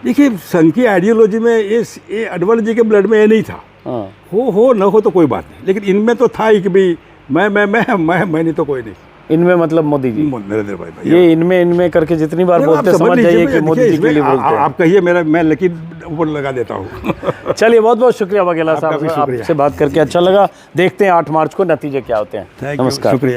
देखिए, संघ की आइडियोलॉजी में ये अडवाणी जी के ब्लड में ये नहीं था। हाँ, हो न हो तो कोई बात नहीं, लेकिन इनमें तो था ही कि भाई मैं नहीं तो कोई नहीं। इनमें मतलब मोदी जी, नरेंद्र भाई ये इनमें करके जितनी बार बोलते समझ जाइए कि मोदी जी के लिए बोलते हैं। आप कहिए, मैं लकीर ऊपर लगा देता हूँ। चलिए, बहुत बहुत शुक्रिया वघेला आपका साहब, भी शुक्रिया। आपसे बात करके अच्छा लगा। देखते हैं 8 मार्च को नतीजे क्या होते हैं। थैंक यू, नमस्कार। शुक्रिया।